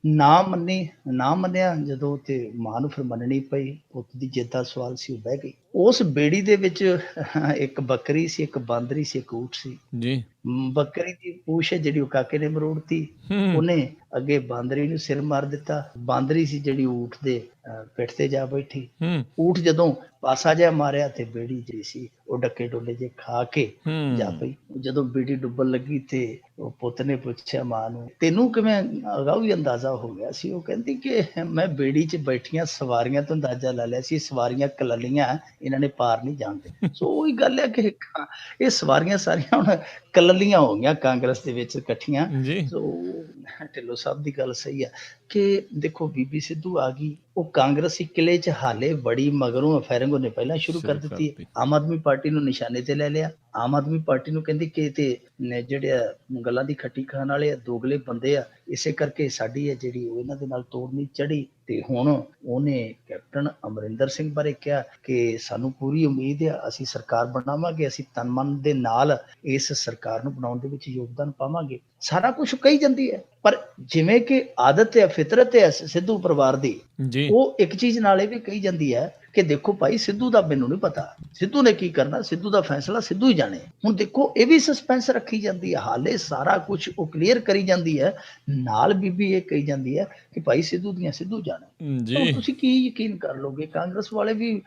ਨਾ ਮੰਨਿਆ ਜਦੋਂ, ਤੇ ਮਾਂ ਨੂੰ ਫਿਰ ਮੰਨਣੀ ਪਈ। ਪੁੱਤ ਦੀ ਜਿੱਦ ਦਾ ਸਵਾਲ ਸੀ, ਉਹ ਬਹਿ ਗਈ। ਉਸ ਬੇੜੀ ਦੇ ਵਿੱਚ ਇੱਕ ਬੱਕਰੀ ਸੀ, ਇੱਕ ਬਾਂਦਰੀ ਸੀ, ਇੱਕ ਊਠ ਸੀ ਜੀ। ਬੱਕਰੀ ਦੀ ਪੂਛ ਜਿਹੜੀ ਉਹ ਕਾਕੇ ਨੇ ਮਰੋੜਤੀ, ਉਹਨੇ ਅੱਗੇ ਬਾਂਦਰੀ ਨੂੰ ਸਿਰ ਮਾਰ ਦਿੱਤਾ। ਬਾਂਦਰੀ ਸੀ ਜਿਹੜੀ ਊਠ ਦੇ ਪਿੱਠ ਤੇ ਜਾ ਬੈਠੀ। ਊਠ ਜਦੋਂ ਪਾਸਾ ਜਿਹਾ ਮਾਰਿਆ ਤੇ ਬੇੜੀ ਜਿਹੜੀ ਸੀ ਉਹ ਡੱਕੇ ਡੋਲੇ ਜੇ ਖਾ ਕੇ ਜਾ ਪਈ। ਜਦੋਂ ਬੇੜੀ ਡੁੱਬਣ ਲੱਗੀ ਤੇ ਉਹ ਪੁੱਤ ਨੇ ਪੁੱਛਿਆ ਮਾਂ ਨੂੰ, ਤੈਨੂੰ ਕਿਵੇਂ ਅਗਾਊਂ ਹੀ ਅੰਦਾਜ਼ਾ ਹੋ ਗਿਆ ਸੀ? ਉਹ ਕਹਿੰਦੀ ਕਿ ਮੈਂ ਬੇੜੀ 'ਚ ਬੈਠੀਆਂ ਸਵਾਰੀਆਂ ਤੋਂ ਅੰਦਾਜ਼ਾ ਲਾ ਲਿਆ ਸੀ, ਸਵਾਰੀਆਂ ਕਲਲੀਆਂ, ਇਹਨਾਂ ਨੇ ਪਾਰ ਨਹੀਂ ਜਾਣਦੇ। ਸੋ ਉਹੀ ਗੱਲ ਹੈ ਕਿ ਇਹ ਸਵਾਰੀਆਂ ਸਾਰੀਆਂ ਹੁਣ ਕਲਲੀਆਂ ਹੋ ਗਈਆਂ ਕਾਂਗਰਸ ਦੇ ਵਿੱਚ ਇਕੱਠੀਆਂ। ਸੋ ਢਿੱਲੋਂ ਸਾਹਿਬ ਦੀ ਗੱਲ ਸਹੀ ਹੈ ਕਿ ਦੇਖੋ ਬੀਬੀ ਸਿੱਧੂ ਆ ਗਈ, ਉਹ ਕਾਂਗਰਸੀ ਕਿਲੇ 'ਚ ਹਾਲੇ ਬੜੀ ਮਗਰੋਂ ਫਾਇਰਿੰਗ ਉਹਨੇ ਪਹਿਲਾਂ ਸ਼ੁਰੂ ਕਰ ਦਿੱਤੀ। ਆਮ ਆਦਮੀ ਪਾਰਟੀ ਨੂੰ ਨਿਸ਼ਾਨੇ ਤੇ ਲੈ ਲਿਆ। ਆਮ ਆਦਮੀ ਪਾਰਟੀ ਨੂੰ ਕਹਿੰਦੀ ਕਿ ਤੇ ਜਿਹੜੇ ਗੱਲਾਂ ਦੀ ਖੱਟੀ ਖਾਣ ਵਾਲੇ ਆ, ਦੋਗਲੇ ਬੰਦੇ ਆ, ਇਸੇ ਕਰਕੇ ਸਾਡੀ ਹੈ ਜਿਹੜੀ ਉਹ ਇਹਨਾਂ ਦੇ ਨਾਲ ਤੋੜਨੀ ਚੜੀ। ਤੇ ਹੁਣ ਉਹਨੇ ਕੈਪਟਨ ਅਮਰਿੰਦਰ ਸਿੰਘ ਬਾਰੇ ਕਿਹਾ ਕਿ ਸਾਨੂੰ ਪੂਰੀ ਉਮੀਦ ਆ, ਅਸੀਂ ਸਰਕਾਰ ਬਣਾਵਾਂਗੇ, ਅਸੀਂ ਤਨ ਮਨ ਦੇ ਨਾਲ ਇਸ ਸਰਕਾਰ ਨੂੰ ਬਣਾਉਣ ਦੇ ਵਿੱਚ ਯੋਗਦਾਨ ਪਾਵਾਂਗੇ। ਸਾਰਾ ਕੁਝ ਕਹੀ ਜਾਂਦੀ ਹੈ, ਪਰ ਜਿਵੇਂ ਕਿ ਆਦਤ ਹੈ, ਫਿਤਰਤ ਹੈ ਸਿੱਧੂ ਪਰਿਵਾਰ ਦੀ, ਉਹ ਇੱਕ ਚੀਜ਼ ਨਾਲ ਇਹ ਵੀ ਕਹੀ ਜਾਂਦੀ ਹੈ ਕਿ ਦੇਖੋ ਭਾਈ, ਸਿੱਧੂ ਦਾ ਮੈਨੂੰ ਨਹੀਂ ਪਤਾ, ਸਿੱਧੂ ਨੇ ਕੀ ਕਰਨਾ, ਸਿੱਧੂ ਦਾ ਫੈਸਲਾ ਸਿੱਧੂ ਹੀ ਜਾਣੇ। ਹੁਣ ਦੇਖੋ ਇਹ ਵੀ ਸਸਪੈਂਸ ਰੱਖੀ ਜਾਂਦੀ ਹੈ, ਹਾਲੇ ਸਾਰਾ ਕੁਝ ਉਹ ਕਲੀਅਰ ਕਰੀ ਜਾਂਦੀ ਹੈ। ਨਾਲ ਬੀਬੀ ਇਹ ਕਹੀ ਜਾਂਦੀ ਹੈ ਕਿ ਭਾਈ ਸਿੱਧੂ ਦੀਆਂ ਸਿੱਧੂ ਜਾਣੇ। ਤੁਸੀਂ ਕੀ ਯਕੀਨ ਕਰ ਲੋਗੇ? ਕਾਂਗਰਸ ਵਾਲੇ ਵੀ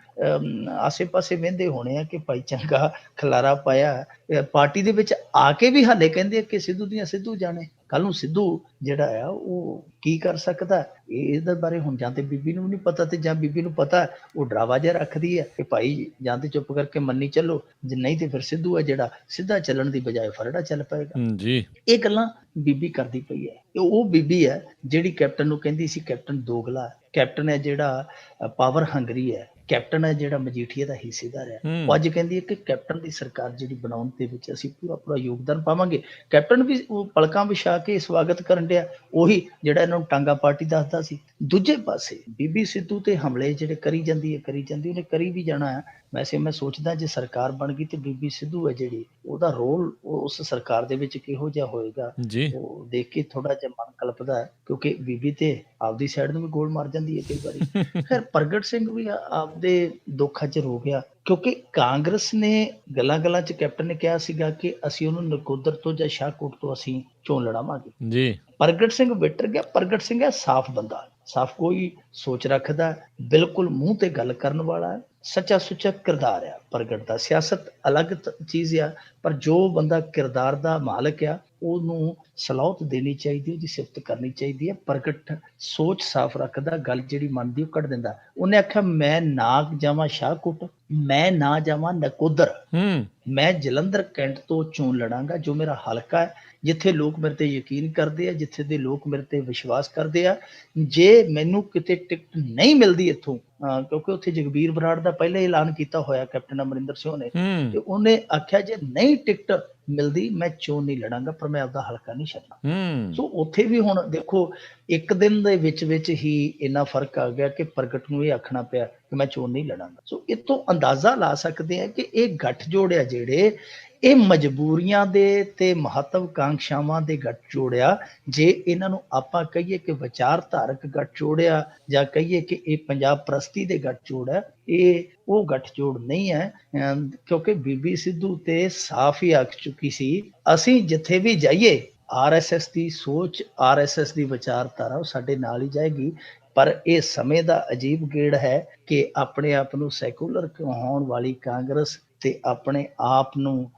ਆਸੇ ਪਾਸੇ ਵਹਿੰਦੇ ਹੋਣੇ ਆ ਕਿ ਭਾਈ ਚੰਗਾ ਖਲਾਰਾ ਪਾਇਆ, ਪਾਰਟੀ ਦੇ ਵਿੱਚ ਆ ਕੇ ਵੀ ਹਾਲੇ ਕਹਿੰਦੇ ਕਿ ਸਿੱਧੂ ਦੀਆਂ ਸਿੱਧੂ ਜਾਣੇ। ਕੱਲ ਨੂੰ ਸਿੱਧੂ ਜਿਹੜਾ ਆ ਉਹ ਕੀ ਕਰ ਸਕਦਾ, ਇਹਦੇ ਬਾਰੇ ਹੁਣ ਜਾਂ ਤੇ ਬੀਬੀ ਨੂੰ ਨਹੀਂ ਪਤਾ, ਤੇ ਜਾਂ ਬੀਬੀ ਨੂੰ ਪਤਾ ਉਹ ਡਰਾਵਾ ਜਿਹਾ ਰੱਖਦੀ ਹੈ ਕਿ ਭਾਈ ਜਾਂ ਤੇ ਚੁੱਪ ਕਰਕੇ ਮੰਨੀ ਚੱਲੋ, ਜੇ ਨਹੀਂ ਤੇ ਫਿਰ ਸਿੱਧੂ ਹੈ ਜਿਹੜਾ ਸਿੱਧਾ ਚੱਲਣ ਦੀ ਬਜਾਏ ਫਰੜਾ ਚੱਲ ਪਏਗਾ ਜੀ। ਇਹ ਗੱਲਾਂ ਬੀਬੀ ਕਰਦੀ ਪਈ ਹੈ। ਉਹ ਬੀਬੀ ਹੈ ਜਿਹੜੀ ਕੈਪਟਨ ਨੂੰ ਕਹਿੰਦੀ ਸੀ ਕੈਪਟਨ ਦੋਗਲਾ, ਕੈਪਟਨ ਹੈ ਜਿਹੜਾ ਪਾਵਰ ਹੰਗਰੀ ਹੈ, ਕੈਪਟਨ ਹੈ ਜਿਹੜਾ ਮਜੀਠੀਆ ਦਾ ਹਿੱਸੇਦਾਰ ਹੈ, ਉਹ ਅੱਜ ਕਹਿੰਦੀ ਹੈ ਕਿ ਕੈਪਟਨ ਦੀ ਸਰਕਾਰ ਜਿਹੜੀ ਬਣਾਉਣ ਦੇ ਵਿੱਚ ਅਸੀਂ ਪੂਰਾ ਯੋਗਦਾਨ ਪਾਵਾਂਗੇ। ਕੈਪਟਨ ਵੀ ਉਹ ਪਲਕਾਂ ਵਿਛਾ ਕੇ ਸਵਾਗਤ ਕਰਨ ਡਿਆ, ਉਹੀ ਜਿਹੜਾ ਇਹਨਾਂ ਨੂੰ ਟਾਂਗਾ ਪਾਰਟੀ ਦੱਸਦਾ ਸੀ। ਦੂਜੇ ਪਾਸੇ ਬੀਬੀ ਸਿੱਧੂ ਤੇ ਹਮਲੇ ਜਿਹੜੇ ਕਰੀ ਜਾਂਦੀ, ਉਹਨੇ ਕਰੀ ਵੀ ਜਾਣਾ ਹੈ। ਵੈਸੇ ਮੈਂ ਸੋਚਦਾ ਜੇ ਸਰਕਾਰ ਬਣ ਗਈ ਤੇ ਬੀਬੀ ਸਿੱਧੂ ਹੈ ਜਿਹੜੀ, ਉਹਦਾ ਰੋਲ ਉਸ ਸਰਕਾਰ ਦੇ ਵਿੱਚ ਕਿਹੋ ਜਿਹਾ ਹੋਏਗਾ, ਉਹ ਦੇਖ ਕੇ ਥੋੜਾ ਜਿਹਾ ਮਨ ਕਲਪਦਾ ਹੈ, ਕਿਉਂਕਿ ਬੀਬੀ ਤੇ ਆਪਦੀ ਸਾਈਡ ਨੂੰ ਵੀ ਗੋਲ ਮਾਰ ਜਾਂਦੀ ਹੈ ਕਈ ਵਾਰੀ। ਖੈਰ ਪ੍ਰਗਟ ਸਿੰਘ ਵੀ ਆਪਦੇ ਦੁੱਖਾਂ 'ਚ ਰੋ ਗਿਆ, ਕਿਉਂਕਿ ਕਾਂਗਰਸ ਨੇ ਗੱਲਾਂ 'ਚ ਕੈਪਟਨ ਨੇ ਕਿਹਾ ਸੀਗਾ ਕਿ ਅਸੀਂ ਉਹਨੂੰ ਨਕੋਦਰ ਤੋਂ ਜਾਂ ਸ਼ਾਹਕੋਟ ਤੋਂ ਅਸੀਂ ਚੋਣ ਲੜਾਵਾਂਗੇ। ਪ੍ਰਗਟ ਸਿੰਘ ਵਿਟਰ ਗਿਆ। ਪ੍ਰਗਟ ਸਿੰਘ ਹੈ ਸਾਫ਼ ਬੰਦਾ, ਸਾਫ਼ ਕੋਈ ਸੋਚ ਰੱਖਦਾ, ਬਿਲਕੁਲ ਮੂੰਹ ਤੇ ਗੱਲ ਕਰਨ ਵਾਲਾ, ਸੱਚਾ ਸੁੱਚਾ ਕਿਰਦਾਰ ਆ ਪ੍ਰਗਟ ਦਾ। ਸਿਆਸਤ ਅਲੱਗ ਚੀਜ਼ ਆ, ਪਰ ਜੋ ਬੰਦਾ ਕਿਰਦਾਰ ਦਾ ਮਾਲਕ ਆ ਉਹਨੂੰ ਸਲਾਹਤ ਦੇਣੀ ਚਾਹੀਦੀ, ਉਹਦੀ ਸਿਫਤ ਕਰਨੀ ਚਾਹੀਦੀ ਹੈ। ਪ੍ਰਗਟ ਸੋਚ ਸਾਫ਼ ਰੱਖਦਾ, ਗੱਲ ਜਿਹੜੀ ਮੰਨਦੀ ਉਹ ਕੱਢ ਦਿੰਦਾ। ਉਹਨੇ ਆਖਿਆ ਮੈਂ ਨਾ ਜਾਵਾਂ ਸ਼ਾਹਕੋਟ, ਮੈਂ ਨਾ ਜਾਵਾਂ ਨਕੋਦਰ, ਮੈਂ ਜਲੰਧਰ ਕੈਂਟ ਤੋਂ ਚੋਣ ਲੜਾਂਗਾ, ਜੋ ਮੇਰਾ ਹਲਕਾ ਹੈ, ਜਿੱਥੇ ਲੋਕ ਮੇਰੇ ਤੇ ਯਕੀਨ ਕਰਦੇ ਆ, ਜਿੱਥੇ ਦੇ ਲੋਕ ਮੇਰੇ ਤੇ ਵਿਸ਼ਵਾਸ ਕਰਦੇ ਆ। ਜੇ ਮੈਨੂੰ ਕਿਤੇ ਟਿਕਟ ਨਹੀਂ ਮਿਲਦੀ ਇੱਥੋਂ, ਕਿਉਂਕਿ ਉੱਥੇ ਜਗਬੀਰ ਬਰਾੜ ਦਾ ਪਹਿਲਾਂ ਹੀ ਐਲਾਨ ਕੀਤਾ ਹੋਇਆ ਕੈਪਟਨ ਅਮਰਿੰਦਰ ਸਿੰਘ ਨੇ, ਤੇ ਉਹਨੇ ਆਖਿਆ ਜੇ ਨਹੀਂ ਟਿਕਟ ਮਿਲਦੀ ਮੈਂ ਚੋਣ ਨਹੀਂ ਲੜਾਂਗਾ, ਪਰ ਮੈਂ ਆਪਦਾ ਹਲਕਾ ਨਹੀਂ ਛੱਡਣਾ। ਸੋ ਉੱਥੇ ਵੀ ਹੁਣ ਦੇਖੋ ਇੱਕ ਦਿਨ ਦੇ ਵਿੱਚ ਹੀ ਇੰਨਾ ਫਰਕ ਆ ਗਿਆ ਕਿ ਪ੍ਰਗਟ ਨੂੰ ਇਹ ਆਖਣਾ ਪਿਆ ਕਿ ਮੈਂ ਚੋਣ ਨਹੀਂ ਲੜਾਂਗਾ। ਸੋ ਇਤੋਂ ਅੰਦਾਜ਼ਾ ਲਾ ਸਕਦੇ ਆ ਕਿ ਇਹ ਗੱਠਜੋੜ ਆ ਜਿਹੜੇ, ਇਹ ਮਜਬੂਰੀਆਂ ਦੇ ਤੇ ਮਹੱਤਵਕਾਂਖਸ਼ਾਵਾਂ ਦੇ ਗੱਠਜੋੜ ਆ। ਜੇ ਇਹਨਾਂ ਨੂੰ ਆਪਾਂ ਕਹੀਏ ਕਿ ਵਿਚਾਰਧਾਰਕ ਗੱਠਜੋੜ ਆ, ਜਾਂ ਕਹੀਏ ਕਿ ਇਹ ਪੰਜਾਬ ਪ੍ਰਸਤੀ ਦੇ ਗੱਠਜੋੜ ਆ, ਇਹ ਉਹ ਗੱਠਜੋੜ ਨਹੀਂ ਹੈ। ਕਿਉਂਕਿ ਬੀਬੀ ਸਿੱਧੂ ਤੇ ਸਾਫ਼ ਹੀ ਆਖ ਚੁੱਕੀ ਸੀ, ਅਸੀਂ ਜਿੱਥੇ ਵੀ ਜਾਈਏ RSS ਦੀ ਸੋਚ, RSS ਦੀ ਵਿਚਾਰਧਾਰਾ ਉਹ ਸਾਡੇ ਨਾਲ ਹੀ ਜਾਏਗੀ। ਪਰ ਇਹ ਸਮੇਂ ਦਾ ਅਜੀਬ ਗੇੜ ਹੈ ਕਿ ਆਪਣੇ ਆਪ ਨੂੰ ਸੈਕੂਲਰ ਕਹਾਉਣ ਵਾਲੀ ਕਾਂਗਰਸ ਤੇ ਆਪਣੇ ਆਪ ਨੂੰ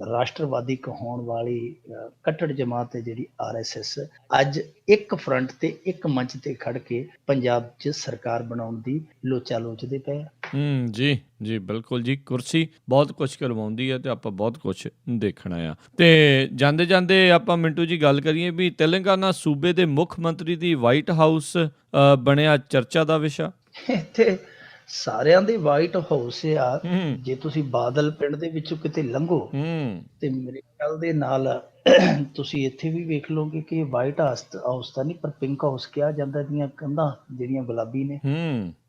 ਰਾਸ਼ਟਰਵਾਦੀ ਕਹਾਉਣ ਵਾਲੀ ਕੱਟੜ ਜਮਾਤ ਹੈ ਜਿਹੜੀ RSS, ਅੱਜ ਇੱਕ ਫਰੰਟ ਤੇ ਇੱਕ ਮੰਚ ਤੇ ਖੜ ਕੇ ਪੰਜਾਬ 'ਚ ਸਰਕਾਰ ਬਣਾਉਣ ਦੀ ਲੋਚਾ ਲੋਚਦੇ ਪਏ। ਜੀ ਬਿਲਕੁਲ ਜੀ, ਕੁਰਸੀ ਬਹੁਤ ਕੁਛ ਕਰਵਾਉਂਦੀ ਹੈ ਤੇ ਆਪਾਂ ਬਹੁਤ ਕੁਛ ਦੇਖਣਾ ਆ। ਤੇ ਜਾਂਦੇ ਜਾਂਦੇ ਆਪਾਂ ਮਿੰਟੂ ਜੀ ਗੱਲ ਕਰੀਏ ਵੀ ਤੇਲੰਗਾਨਾ ਸੂਬੇ ਦੇ ਮੁੱਖ ਮੰਤਰੀ ਦੀ ਵਾਈਟ ਹਾਊਸ ਬਣਿਆ ਚਰਚਾ ਦਾ ਵਿਸ਼ਾ। ਇੱਥੇ ਸਾਰਿਆਂ ਦੇ ਵਾਈਟ ਹਾਊਸ ਆ। ਜੇ ਤੁਸੀਂ ਬਾਦਲ ਪਿੰਡ ਦੇ ਵਿੱਚੋਂ ਕਿਤੇ ਲੰਘੋ ਤੇ ਮੇਰੇ ਖਿਆਲ ਦੇ ਨਾਲ ਤੁਸੀਂ ਇੱਥੇ ਵੀ ਵੇਖ ਲਓਗੇ ਕਿ ਵਾਈਟ ਹਾਊਸ ਤਾਂ ਨਹੀਂ, ਪਰ ਪਿੰਕ ਹਾਊਸ ਕਿਹਾ ਜਾਂਦਾ। ਦੀਆਂ ਕੰਧਾਂ ਜਿਹੜੀਆਂ ਗੁਲਾਬੀ ਨੇ,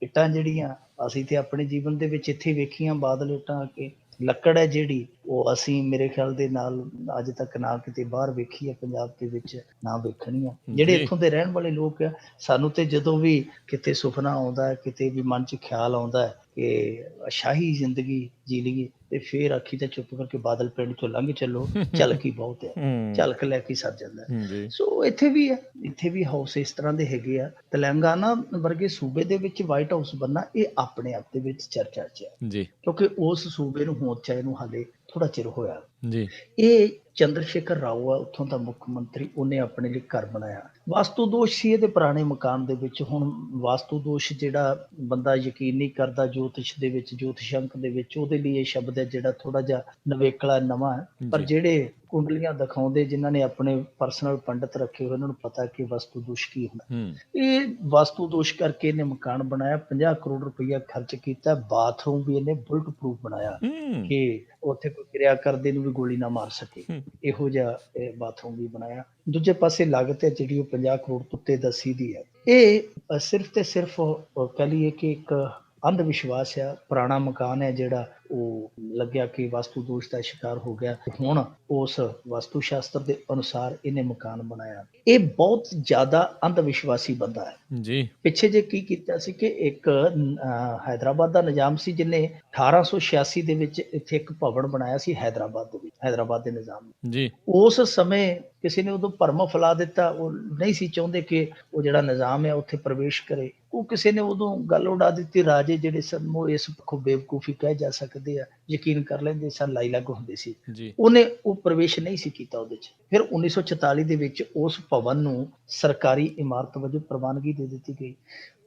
ਇੱਟਾਂ ਜਿਹੜੀਆਂ ਅਸੀਂ ਤੇ ਆਪਣੇ ਜੀਵਨ ਦੇ ਵਿੱਚ ਇੱਥੇ ਵੇਖੀਆਂ ਬਾਦਲ ਇੱਟਾਂ ਆ ਕੇ, ਲੱਕੜ ਹੈ ਜਿਹੜੀ ਉਹ ਅਸੀਂ ਮੇਰੇ ਖਿਆਲ ਦੇ ਨਾਲ ਅੱਜ ਤੱਕ ਨਾ ਕਿਤੇ ਬਾਹਰ ਵੇਖੀ ਹੈ, ਪੰਜਾਬ ਦੇ ਵਿੱਚ ਨਾ ਵੇਖਣੀ ਆ। ਜਿਹੜੇ ਇੱਥੋਂ ਦੇ ਰਹਿਣ ਵਾਲੇ ਲੋਕ ਆ, ਸਾਨੂੰ ਤੇ ਜਦੋਂ ਵੀ ਕਿਤੇ ਸੁਪਨਾ ਆਉਂਦਾ ਹੈ, ਕਿਤੇ ਵੀ ਮਨ 'ਚ ਖਿਆਲ ਆਉਂਦਾ ਹੈ ਕਿ ਸ਼ਾਹੀ ਜ਼ਿੰਦਗੀ ਜੀ ਲਈਏ, ਤੇ ਫੇਰ ਆਖੀ ਤਾਂ ਚੁੱਪ ਕਰਕੇ ਬਾਦਲ ਪਿੰਡ ਚੋਂ ਲੰਘ ਚੱਲੋ, ਝਲਕ ਹੀ ਬਹੁਤ ਹੈ, ਝਲਕ ਲੈ ਕੇ ਸਰ ਜਾਂਦਾ। ਸੋ ਇੱਥੇ ਵੀ ਆ, ਇੱਥੇ ਵੀ ਹਾਊਸ ਇਸ ਤਰ੍ਹਾਂ ਦੇ ਹੈਗੇ ਆ। ਤੇਲੰਗਾਨਾ ਵਰਗੇ ਸੂਬੇ ਦੇ ਵਿੱਚ ਵਾਈਟ ਹਾਊਸ ਬਣਨਾ ਇਹ ਆਪਣੇ ਆਪ ਦੇ ਵਿੱਚ ਚਰਚਾ 'ਚ ਹੈ, ਕਿਉਂਕਿ ਉਸ ਸੂਬੇ ਨੂੰ ਹੋਂਦ ਚਾਹੇ ਨੂੰ ਹਾਲੇ ਥੋੜਾ ਚਿਰ ਹੋਇਆ। ਇਹ ਚੰਦਰ ਸ਼ੇਖਰ ਰਾਓ ਆ ਉੱਥੋਂ ਦਾ ਮੁੱਖ ਮੰਤਰੀ, ਉਹਨੇ ਆਪਣੇ ਲਈ ਘਰ ਬਣਾਇਆ। ਵਾਸਤੂ ਦੋਸ਼ ਸੀ ਇਹਦੇ ਪੁਰਾਣੇ ਮਕਾਨ ਦੇ ਵਿੱਚ। ਹੁਣ ਵਾਸਤੂ ਦੋਸ਼ ਜਿਹੜਾ ਬੰਦਾ ਯਕੀਨ ਨਹੀਂ ਕਰਦਾ ਜੋਤਿਸ਼ ਦੇ ਵਿੱਚ, ਜੋਤਿਸ਼ੰਕ ਦੇ ਵਿੱਚ, ਉਹਦੇ ਲਈ ਇਹ ਸ਼ਬਦ ਹੈ ਜਿਹੜਾ ਥੋੜਾ ਜਿਹਾ ਨਵੇਕਲਾ ਨਵਾਂ ਹੈ। ਪਰ ਜਿਹੜੇ ਕੁੰਡਲੀਆਂ ਦਿਖਾਉਂਦੇ, ਜਿਨ੍ਹਾਂ ਨੇ ਆਪਣੇ ਪਰਸਨਲ ਪੰਡਤ ਰੱਖੇ ਹੋਏ, ਉਹਨਾਂ ਨੂੰ ਪਤਾ ਕਿ ਵਸਤੂ ਦੋਸ਼ ਕੀ ਹੁੰਦਾ। ਇਹ ਵਸਤੂ ਦੋਸ਼ ਕਰਕੇ ਇਹਨੇ ਮਕਾਨ ਬਣਾਇਆ, 50 ਕਰੋੜ ਰੁਪਈਆ ਖਰਚ ਕੀਤਾ। ਬਾਥਰੂਮ ਵੀ ਇਹਨੇ ਬੁਲਟ ਪ੍ਰੂਫ ਬਣਾਇਆ ਕਿ ਉੱਥੇ ਕੋਈ ਕਿਰਿਆ ਕਰਦੇ ਨੂੰ ਵੀ ਗੋਲੀ ਨਾ ਮਾਰ ਸਕੇ, ਇਹੋ ਜਿਹਾ ਬਾਥਰੂਮ ਵੀ ਬਣਾਇਆ। ਦੂਜੇ ਪਾਸੇ ਲਾਗਤ ਹੈ ਜਿਹੜੀ ਉਹ 50 ਕਰੋੜ ਤੋਂ ਉੱਤੇ ਦੱਸੀ ਦੀ ਹੈ। ਇਹ ਸਿਰਫ ਤੇ ਸਿਰਫ ਕਹਿ ਲਈਏ ਕਿ ਇੱਕ ਅੰਧ ਵਿਸ਼ਵਾਸ ਆ। ਪੁਰਾਣਾ ਮਕਾਨ ਹੈ ਜਿਹੜਾ ਉਹ ਲੱਗਿਆ ਕਿ ਵਾਸਤੂ ਦੋਸ਼ ਦਾ ਸ਼ਿਕਾਰ ਹੋ ਗਿਆ। ਹੁਣ ਉਸ ਵਾਸਤੂ ਸ਼ਾਸਤਰ ਦੇ ਅਨੁਸਾਰ ਇਹਨੇ ਮਕਾਨ ਬਣਾਇਆ। ਇਹ ਬਹੁਤ ਜ਼ਿਆਦਾ ਅੰਧ ਵਿਸ਼ਵਾਸੀ ਬੰਦਾ ਹੈ ਜੀ। ਪਿੱਛੇ ਜੇ ਕੀ ਕੀਤਾ ਸੀ ਕਿ ਇੱਕ ਹੈਦਰਾਬਾਦ ਦਾ ਨਿਜ਼ਾਮ ਸੀ ਜਿਹਨੇ 1886 ਦੇ ਵਿੱਚ ਇੱਥੇ ਇੱਕ ਭਵਨ ਬਣਾਇਆ ਸੀ ਹੈਦਰਾਬਾਦ ਦੇ ਵਿੱਚ, ਹੈਦਰਾਬਾਦ ਦੇ ਨਿਜ਼ਾਮ ਜੀ। ਉਸ ਸਮੇਂ ਕਿਸੇ ਨੇ ਉਦੋਂ ਭਰਮ ਫੈਲਾ ਦਿੱਤਾ, ਉਹ ਨਹੀਂ ਸੀ ਚਾਹੁੰਦੇ ਕਿ ਉਹ ਜਿਹੜਾ ਨਿਜ਼ਾਮ ਹੈ ਉੱਥੇ ਪ੍ਰਵੇਸ਼ ਕਰੇ। ਉਹ ਕਿਸੇ ਨੇ ਉਦੋਂ ਗੱਲ ਉਡਾ ਦਿੱਤੀ। ਰਾਜੇ ਜਿਹੜੇ ਸਨ ਉਹ ਇਸ ਪੱਖੋਂ ਬੇਵਕੂਫੀ ਕਹਿ ਜਾ ਸਕਦੇ ਆ, ਯਕੀਨ ਕਰ ਲੈਂਦੇ ਸਨ, ਲਾਈ ਲੱਗ ਹੁੰਦੇ ਸੀ। ਉਹਨੇ ਉਹ ਪ੍ਰਵੇਸ਼ ਨਹੀਂ ਸੀ ਕੀਤਾ ਉਹਦੇ 'ਚ। ਫਿਰ 1944 ਦੇ ਵਿੱਚ ਉਸ ਭਵਨ ਨੂੰ ਸਰਕਾਰੀ ਇਮਾਰਤ ਵਜੋਂ ਪ੍ਰਵਾਨਗੀ ਦੇ ਦਿੱਤੀ ਗਈ।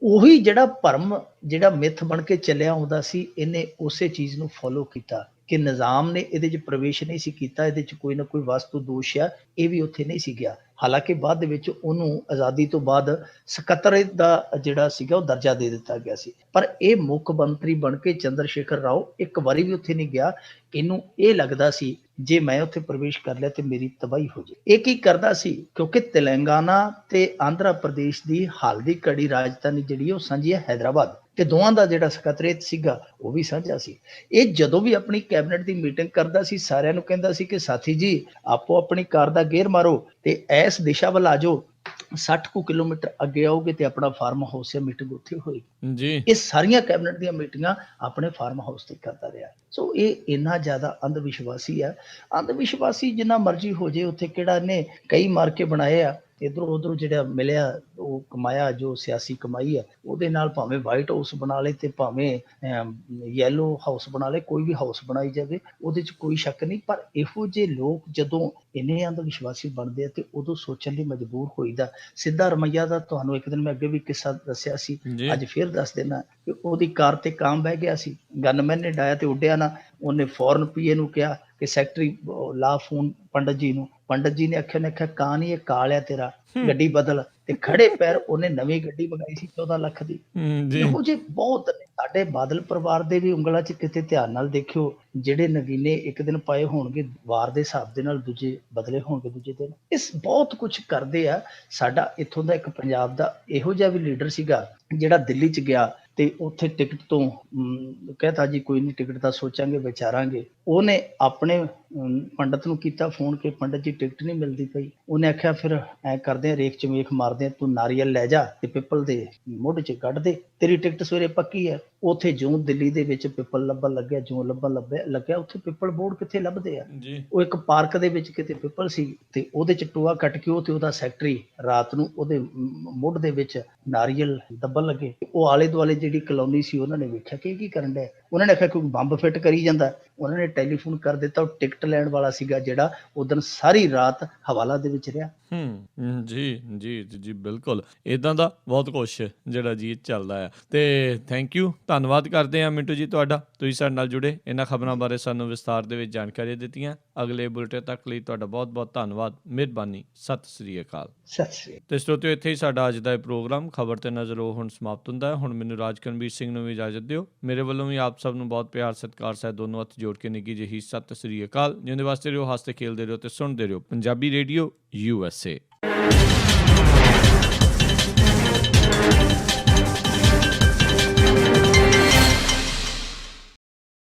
ਉਹੀ ਜਿਹੜਾ ਭਰਮ, ਜਿਹੜਾ ਮਿੱਥ ਬਣ ਕੇ ਚੱਲਿਆ ਆਉਂਦਾ ਸੀ, ਇਹਨੇ ਉਸੇ ਚੀਜ਼ ਨੂੰ ਫੋਲੋ ਕੀਤਾ ਕਿ ਨਿਜ਼ਾਮ ਨੇ ਇਹਦੇ 'ਚ ਪ੍ਰਵੇਸ਼ ਨਹੀਂ ਸੀ ਕੀਤਾ, ਇਹਦੇ 'ਚ ਕੋਈ ਨਾ ਕੋਈ ਵਾਸਤੂ ਦੋਸ਼ ਆ, ਇਹ ਵੀ ਉੱਥੇ ਨਹੀਂ ਸੀ ਗਿਆ। ਹਾਲਾਂਕਿ ਬਾਅਦ ਦੇ ਵਿੱਚ ਉਹਨੂੰ ਆਜ਼ਾਦੀ ਤੋਂ ਬਾਅਦ ਸਕੱਤਰੇਤ ਦਾ ਜਿਹੜਾ ਸੀਗਾ ਉਹ ਦਰਜਾ ਦੇ ਦਿੱਤਾ ਗਿਆ ਸੀ। ਪਰ ਇਹ ਮੁੱਖ ਮੰਤਰੀ ਬਣ ਕੇ ਚੰਦਰ ਸ਼ੇਖਰ ਰਾਓ ਇੱਕ ਵਾਰੀ ਵੀ ਉੱਥੇ ਨਹੀਂ ਗਿਆ। ਇਹਨੂੰ ਇਹ ਲੱਗਦਾ ਸੀ ਜੇ ਮੈਂ ਉੱਥੇ ਪ੍ਰਵੇਸ਼ ਕਰ ਲਿਆ ਤੇ ਮੇਰੀ ਤਬਾਹੀ ਹੋ ਜਾਏ। ਇਹ ਕੀ ਕਰਦਾ ਸੀ, ਕਿਉਂਕਿ ਤੇਲੰਗਾਨਾ ਤੇ ਆਂਧਰਾ ਪ੍ਰਦੇਸ਼ ਦੀ ਹਾਲ ਦੀ ਘੜੀ ਰਾਜਧਾਨੀ ਜਿਹੜੀ ਉਹ ਸਾਂਝੀ ਹੈ ਹੈਦਰਾਬਾਦ, ਤੇ ਦੋਵਾਂ ਦਾ ਜਿਹੜਾ ਸਕੱਤਰੇਤ ਸੀਗਾ ਉਹ ਵੀ ਸਾਂਝਾ ਸੀ। ਇਹ ਜਦੋਂ ਵੀ ਆਪਣੀ ਕੈਬਨਿਟ ਦੀ ਮੀਟਿੰਗ ਕਰਦਾ ਸੀ ਸਾਰਿਆਂ ਨੂੰ ਕਹਿੰਦਾ ਸੀ ਕਿ ਸਾਥੀ ਜੀ ਆਪੋ ਆਪਣੀ ਕਾਰ ਦਾ ਗੇਅਰ ਮਾਰੋ ਤੇ ਇਸ ਦਿਸ਼ਾ ਵੱਲ ਆ ਜਾਓ, 60 ਕੁ ਕਿਲੋਮੀਟਰ ਅੱਗੇ ਆਓਗੇ ਤੇ ਆਪਣਾ ਫਾਰਮ ਹਾਊਸ ਜਾਂ ਮੀਟਿੰਗ ਉੱਥੇ ਹੋਏਗੀ ਜੀ। ਇਹ ਸਾਰੀਆਂ ਕੈਬਨਿਟ ਦੀਆਂ ਮੀਟਿੰਗਾਂ ਆਪਣੇ ਫਾਰਮ ਹਾਊਸ ਤੇ ਕਰਦਾ ਰਿਹਾ। ਸੋ ਇਹ ਇੰਨਾ ਜ਼ਿਆਦਾ ਅੰਧ ਵਿਸ਼ਵਾਸੀ ਆ। ਅੰਧ ਵਿਸ਼ਵਾਸੀ ਜਿੰਨਾ ਮਰਜ਼ੀ ਹੋ ਜੇ, ਉੱਥੇ ਕਿਹੜਾ ਇਹਨੇ ਕਈ ਮਾਰ ਕੇ ਬਣਾਏ ਆ, ਇੱਧਰੋਂ ਉੱਧਰੋਂ ਜਿਹੜਾ ਮਿਲਿਆ ਉਹ ਕਮਾਇਆ, ਜੋ ਸਿਆਸੀ ਕਮਾਈ ਆ ਉਹਦੇ ਨਾਲ ਭਾਵੇਂ ਵਾਈਟ ਹਾਊਸ ਬਣਾ ਲਏ ਤੇ ਭਾਵੇਂ ਯੈਲੋ ਹਾਊਸ ਬਣਾ ਲਏ, ਕੋਈ ਵੀ ਹਾਊਸ ਬਣਾਈ ਜਾਵੇ ਉਹਦੇ 'ਚ ਕੋਈ ਸ਼ੱਕ ਨਹੀਂ। ਪਰ ਇਹੋ ਜਿਹੇ ਲੋਕ ਜਦੋਂ ਇੰਨੇ ਅੰਧ ਵਿਸ਼ਵਾਸੀ ਬਣਦੇ ਆ ਤੇ ਉਦੋਂ ਸੋਚਣ ਲਈ ਮਜਬੂਰ ਹੋਈਦਾ। ਸਿੱਧਾ ਰਮਈਆ ਦਾ ਤੁਹਾਨੂੰ ਇੱਕ ਦਿਨ ਮੈਂ ਅੱਗੇ ਵੀ ਕਿੱਸਾ ਦੱਸਿਆ ਸੀ, ਅੱਜ ਫਿਰ ਦੱਸ ਦੇਣਾ ਕਿ ਉਹਦੀ ਕਾਰ ਤੇ ਕਾਂ ਬਹਿ ਗਿਆ ਸੀ, ਗਨਮੈਨ ਨੇ ਡਾਇਆ ਤੇ ਉੱਡਿਆ ਨਾ। ਉਹਨੇ ਫੌਰਨ ਪੀਏ ਨੂੰ ਕਿਹਾ ਕਿ ਸੈਕਟਰੀ ਲਾ ਫੋਨ ਪੰਡਤ ਜੀ ਨੂੰ। ਪੰਡਤ ਜੀ ਨੇ ਆਖਿਆ ਕਾਂ ਨਹੀਂ ਇਹ ਕਾਲ ਆ ਤੇਰਾ, ਗੱਡੀ ਬਦਲ। ਤੇ ਖੜੇ ਪੈਰ ਉਹਨੇ ਨਵੀਂ ਗੱਡੀ ਮੰਗਾਈ ਸੀ 14 ਲੱਖ ਦੀ। ਇਹੋ ਜਿਹੇ ਬਹੁਤ ਨੇ। ਸਾਡੇ ਬਾਦਲ ਪਰਿਵਾਰ ਦੇ ਵੀ ਉਂਗਲਾਂ 'ਚ ਕਿਤੇ ਧਿਆਨ ਨਾਲ ਦੇਖਿਓ, ਜਿਹੜੇ ਨਗੀਨੇ ਇੱਕ ਦਿਨ ਪਾਏ ਹੋਣਗੇ ਵਾਰ ਦੇ ਹਿਸਾਬ ਦੇ ਨਾਲ ਦੂਜੇ ਬਦਲੇ ਹੋਣਗੇ ਦੂਜੇ ਦਿਨ। ਇਸ ਬਹੁਤ ਕੁਛ ਕਰਦੇ ਆ। ਸਾਡਾ ਇੱਥੋਂ ਦਾ ਇੱਕ ਪੰਜਾਬ ਦਾ ਇਹੋ ਜਿਹਾ ਵੀ ਲੀਡਰ ਸੀਗਾ ਜਿਹੜਾ ਦਿੱਲੀ 'ਚ ਗਿਆ ਤੇ ਉੱਥੇ ਟਿਕਟ ਤੋਂ ਕਹਿਤਾ ਜੀ ਕੋਈ ਨਹੀਂ, ਟਿਕਟ ਦਾ ਸੋਚਾਂਗੇ ਵਿਚਾਰਾਂਗੇ। ਉਹਨੇ ਆਪਣੇ ਪੰਡਤ ਨੂੰ ਕੀਤਾ ਫੋਨ ਕਿ ਪੰਡਤ ਜੀ ਟਿਕਟ ਨਹੀਂ ਮਿਲਦੀ ਪਈ। ਉਹਨੇ ਆਖਿਆ ਫਿਰ ਐ ਕਰਦੇ ਆ, ਰੇਖ ਚ ਵੇਖ ਮਾਰਦੇ ਆ, ਤੂੰ ਨਾਰੀਅਲ ਲੈ ਜਾ ਤੇ ਪਿੱਪਲ ਦੇ ਮੁੱਢ 'ਚ ਕੱਢ ਦੇ, ਤੇਰੀ ਟਿਕਟ ਸਵੇਰੇ ਪੱਕੀ ਹੈ। ਉੱਥੇ ਜਿਉਂ ਦਿੱਲੀ ਦੇ ਵਿੱਚ ਪਿੱਪਲ ਲੱਭਣ ਲੱਗਿਆ, ਜਿਉਂ ਲੱਭਣ ਲੱਗਿਆ ਉੱਥੇ ਪਿੱਪਲ ਬੋਰਡ ਕਿੱਥੇ ਲੱਭਦੇ ਆ। ਉਹ ਇੱਕ ਪਾਰਕ ਦੇ ਵਿੱਚ ਕਿਤੇ ਪਿੱਪਲ ਸੀ ਤੇ ਉਹਦੇ 'ਚ ਟੋਆ ਕੱਟ ਕੇ ਉਹ ਤੇ ਉਹਦਾ ਸੈਕਟਰੀ ਰਾਤ ਨੂੰ ਉਹਦੇ ਮੁੱਢ ਦੇ ਵਿੱਚ ਨਾਰੀਅਲ ਦੱਬਣ ਲੱਗੇ। ਉਹ ਆਲੇ ਦੁਆਲੇ ਜਿਹੜੀ ਕਲੋਨੀ ਸੀ ਉਹਨਾਂ ਨੇ ਵੇਖਿਆ ਕਿ ਕੀ ਕਰਨ ਡਿਆ। ਉਹਨਾਂ ਨੇ ਆਖਿਆ ਕੋਈ ਬੰਬ ਫਿੱਟ ਕਰੀ ਜਾਂਦਾ। ਉਹਨਾਂ ਨੇ ਟੈਲੀਫੋਨ ਕਰ ਦਿੱਤਾ। ਉਹ ਟਿਕਟ ਲੈਣ ਵਾਲਾ ਸੀਗਾ ਜਿਹੜਾ ਉਦੋਂ ਸਾਰੀ ਰਾਤ ਹਵਾਲਾ ਦੇ ਵਿੱਚ ਰਿਹਾ। ਜੀ ਬਿਲਕੁਲ ਇਦਾਂ ਦਾ ਬਹੁਤ ਕੁਛ ਜਿਹੜਾ ਜੀ ਚੱਲਦਾ ਆ। ਤੇ ਥੈਂਕ ਯੂ, ਧੰਨਵਾਦ ਕਰਦੇ ਹਾਂ ਮਿੰਟੂ ਜੀ ਤੁਹਾਡਾ, ਤੁਸੀਂ ਸਾਡੇ ਨਾਲ ਜੁੜੇ, ਇਹਨਾਂ ਖਬਰਾਂ ਬਾਰੇ ਸਾਨੂੰ ਵਿਸਥਾਰ ਦੇ ਵਿੱਚ ਜਾਣਕਾਰੀ ਦਿੱਤੀਆਂ। ਅਗਲੇ ਬੁਲੇਟਿਨ ਤੱਕ ਲਈ ਤੁਹਾਡਾ ਬਹੁਤ ਬਹੁਤ ਧੰਨਵਾਦ, ਮਿਹਰਬਾਨੀ, ਸਤਿ ਸ੍ਰੀ ਅਕਾਲ। ਸਤਿ ਸ੍ਰੀ ਤੇ ਸਰੋਤਿਓ, ਇੱਥੇ ਹੀ ਸਾਡਾ ਅੱਜ ਦਾ ਇਹ ਪ੍ਰੋਗਰਾਮ ਖਬਰ ਤੇ ਨਜ਼ਰ ਉਹ ਹੁਣ ਸਮਾਪਤ ਹੁੰਦਾ ਹੈ। ਹੁਣ ਮੈਨੂੰ ਰਾਜਕਨਵੀਰ ਸਿੰਘ ਨੂੰ ਵੀ ਇਜਾਜ਼ਤ ਦਿਓ। ਮੇਰੇ ਵੱਲੋਂ ਵੀ ਆਪ ਸਭ ਨੂੰ ਬਹੁਤ ਪਿਆਰ ਸਤਿਕਾਰ ਸਹਿਤ ਦੋਨੋਂ ਹੱਥ ਜੋੜ ਕੇ ਨਿੱਘੀ ਜਿਹੀ ਸਤਿ ਸ੍ਰੀ ਅਕਾਲ। ਜਿਉਂਦੇ ਵਾਸਤੇ ਰਹੋ, ਹੱਸਦੇ ਖੇਲਦੇ ਰਹੋ ਤੇ ਸੁਣਦੇ ਰਹੋ ਪੰਜਾਬੀ ਰੇਡੀਓ USA।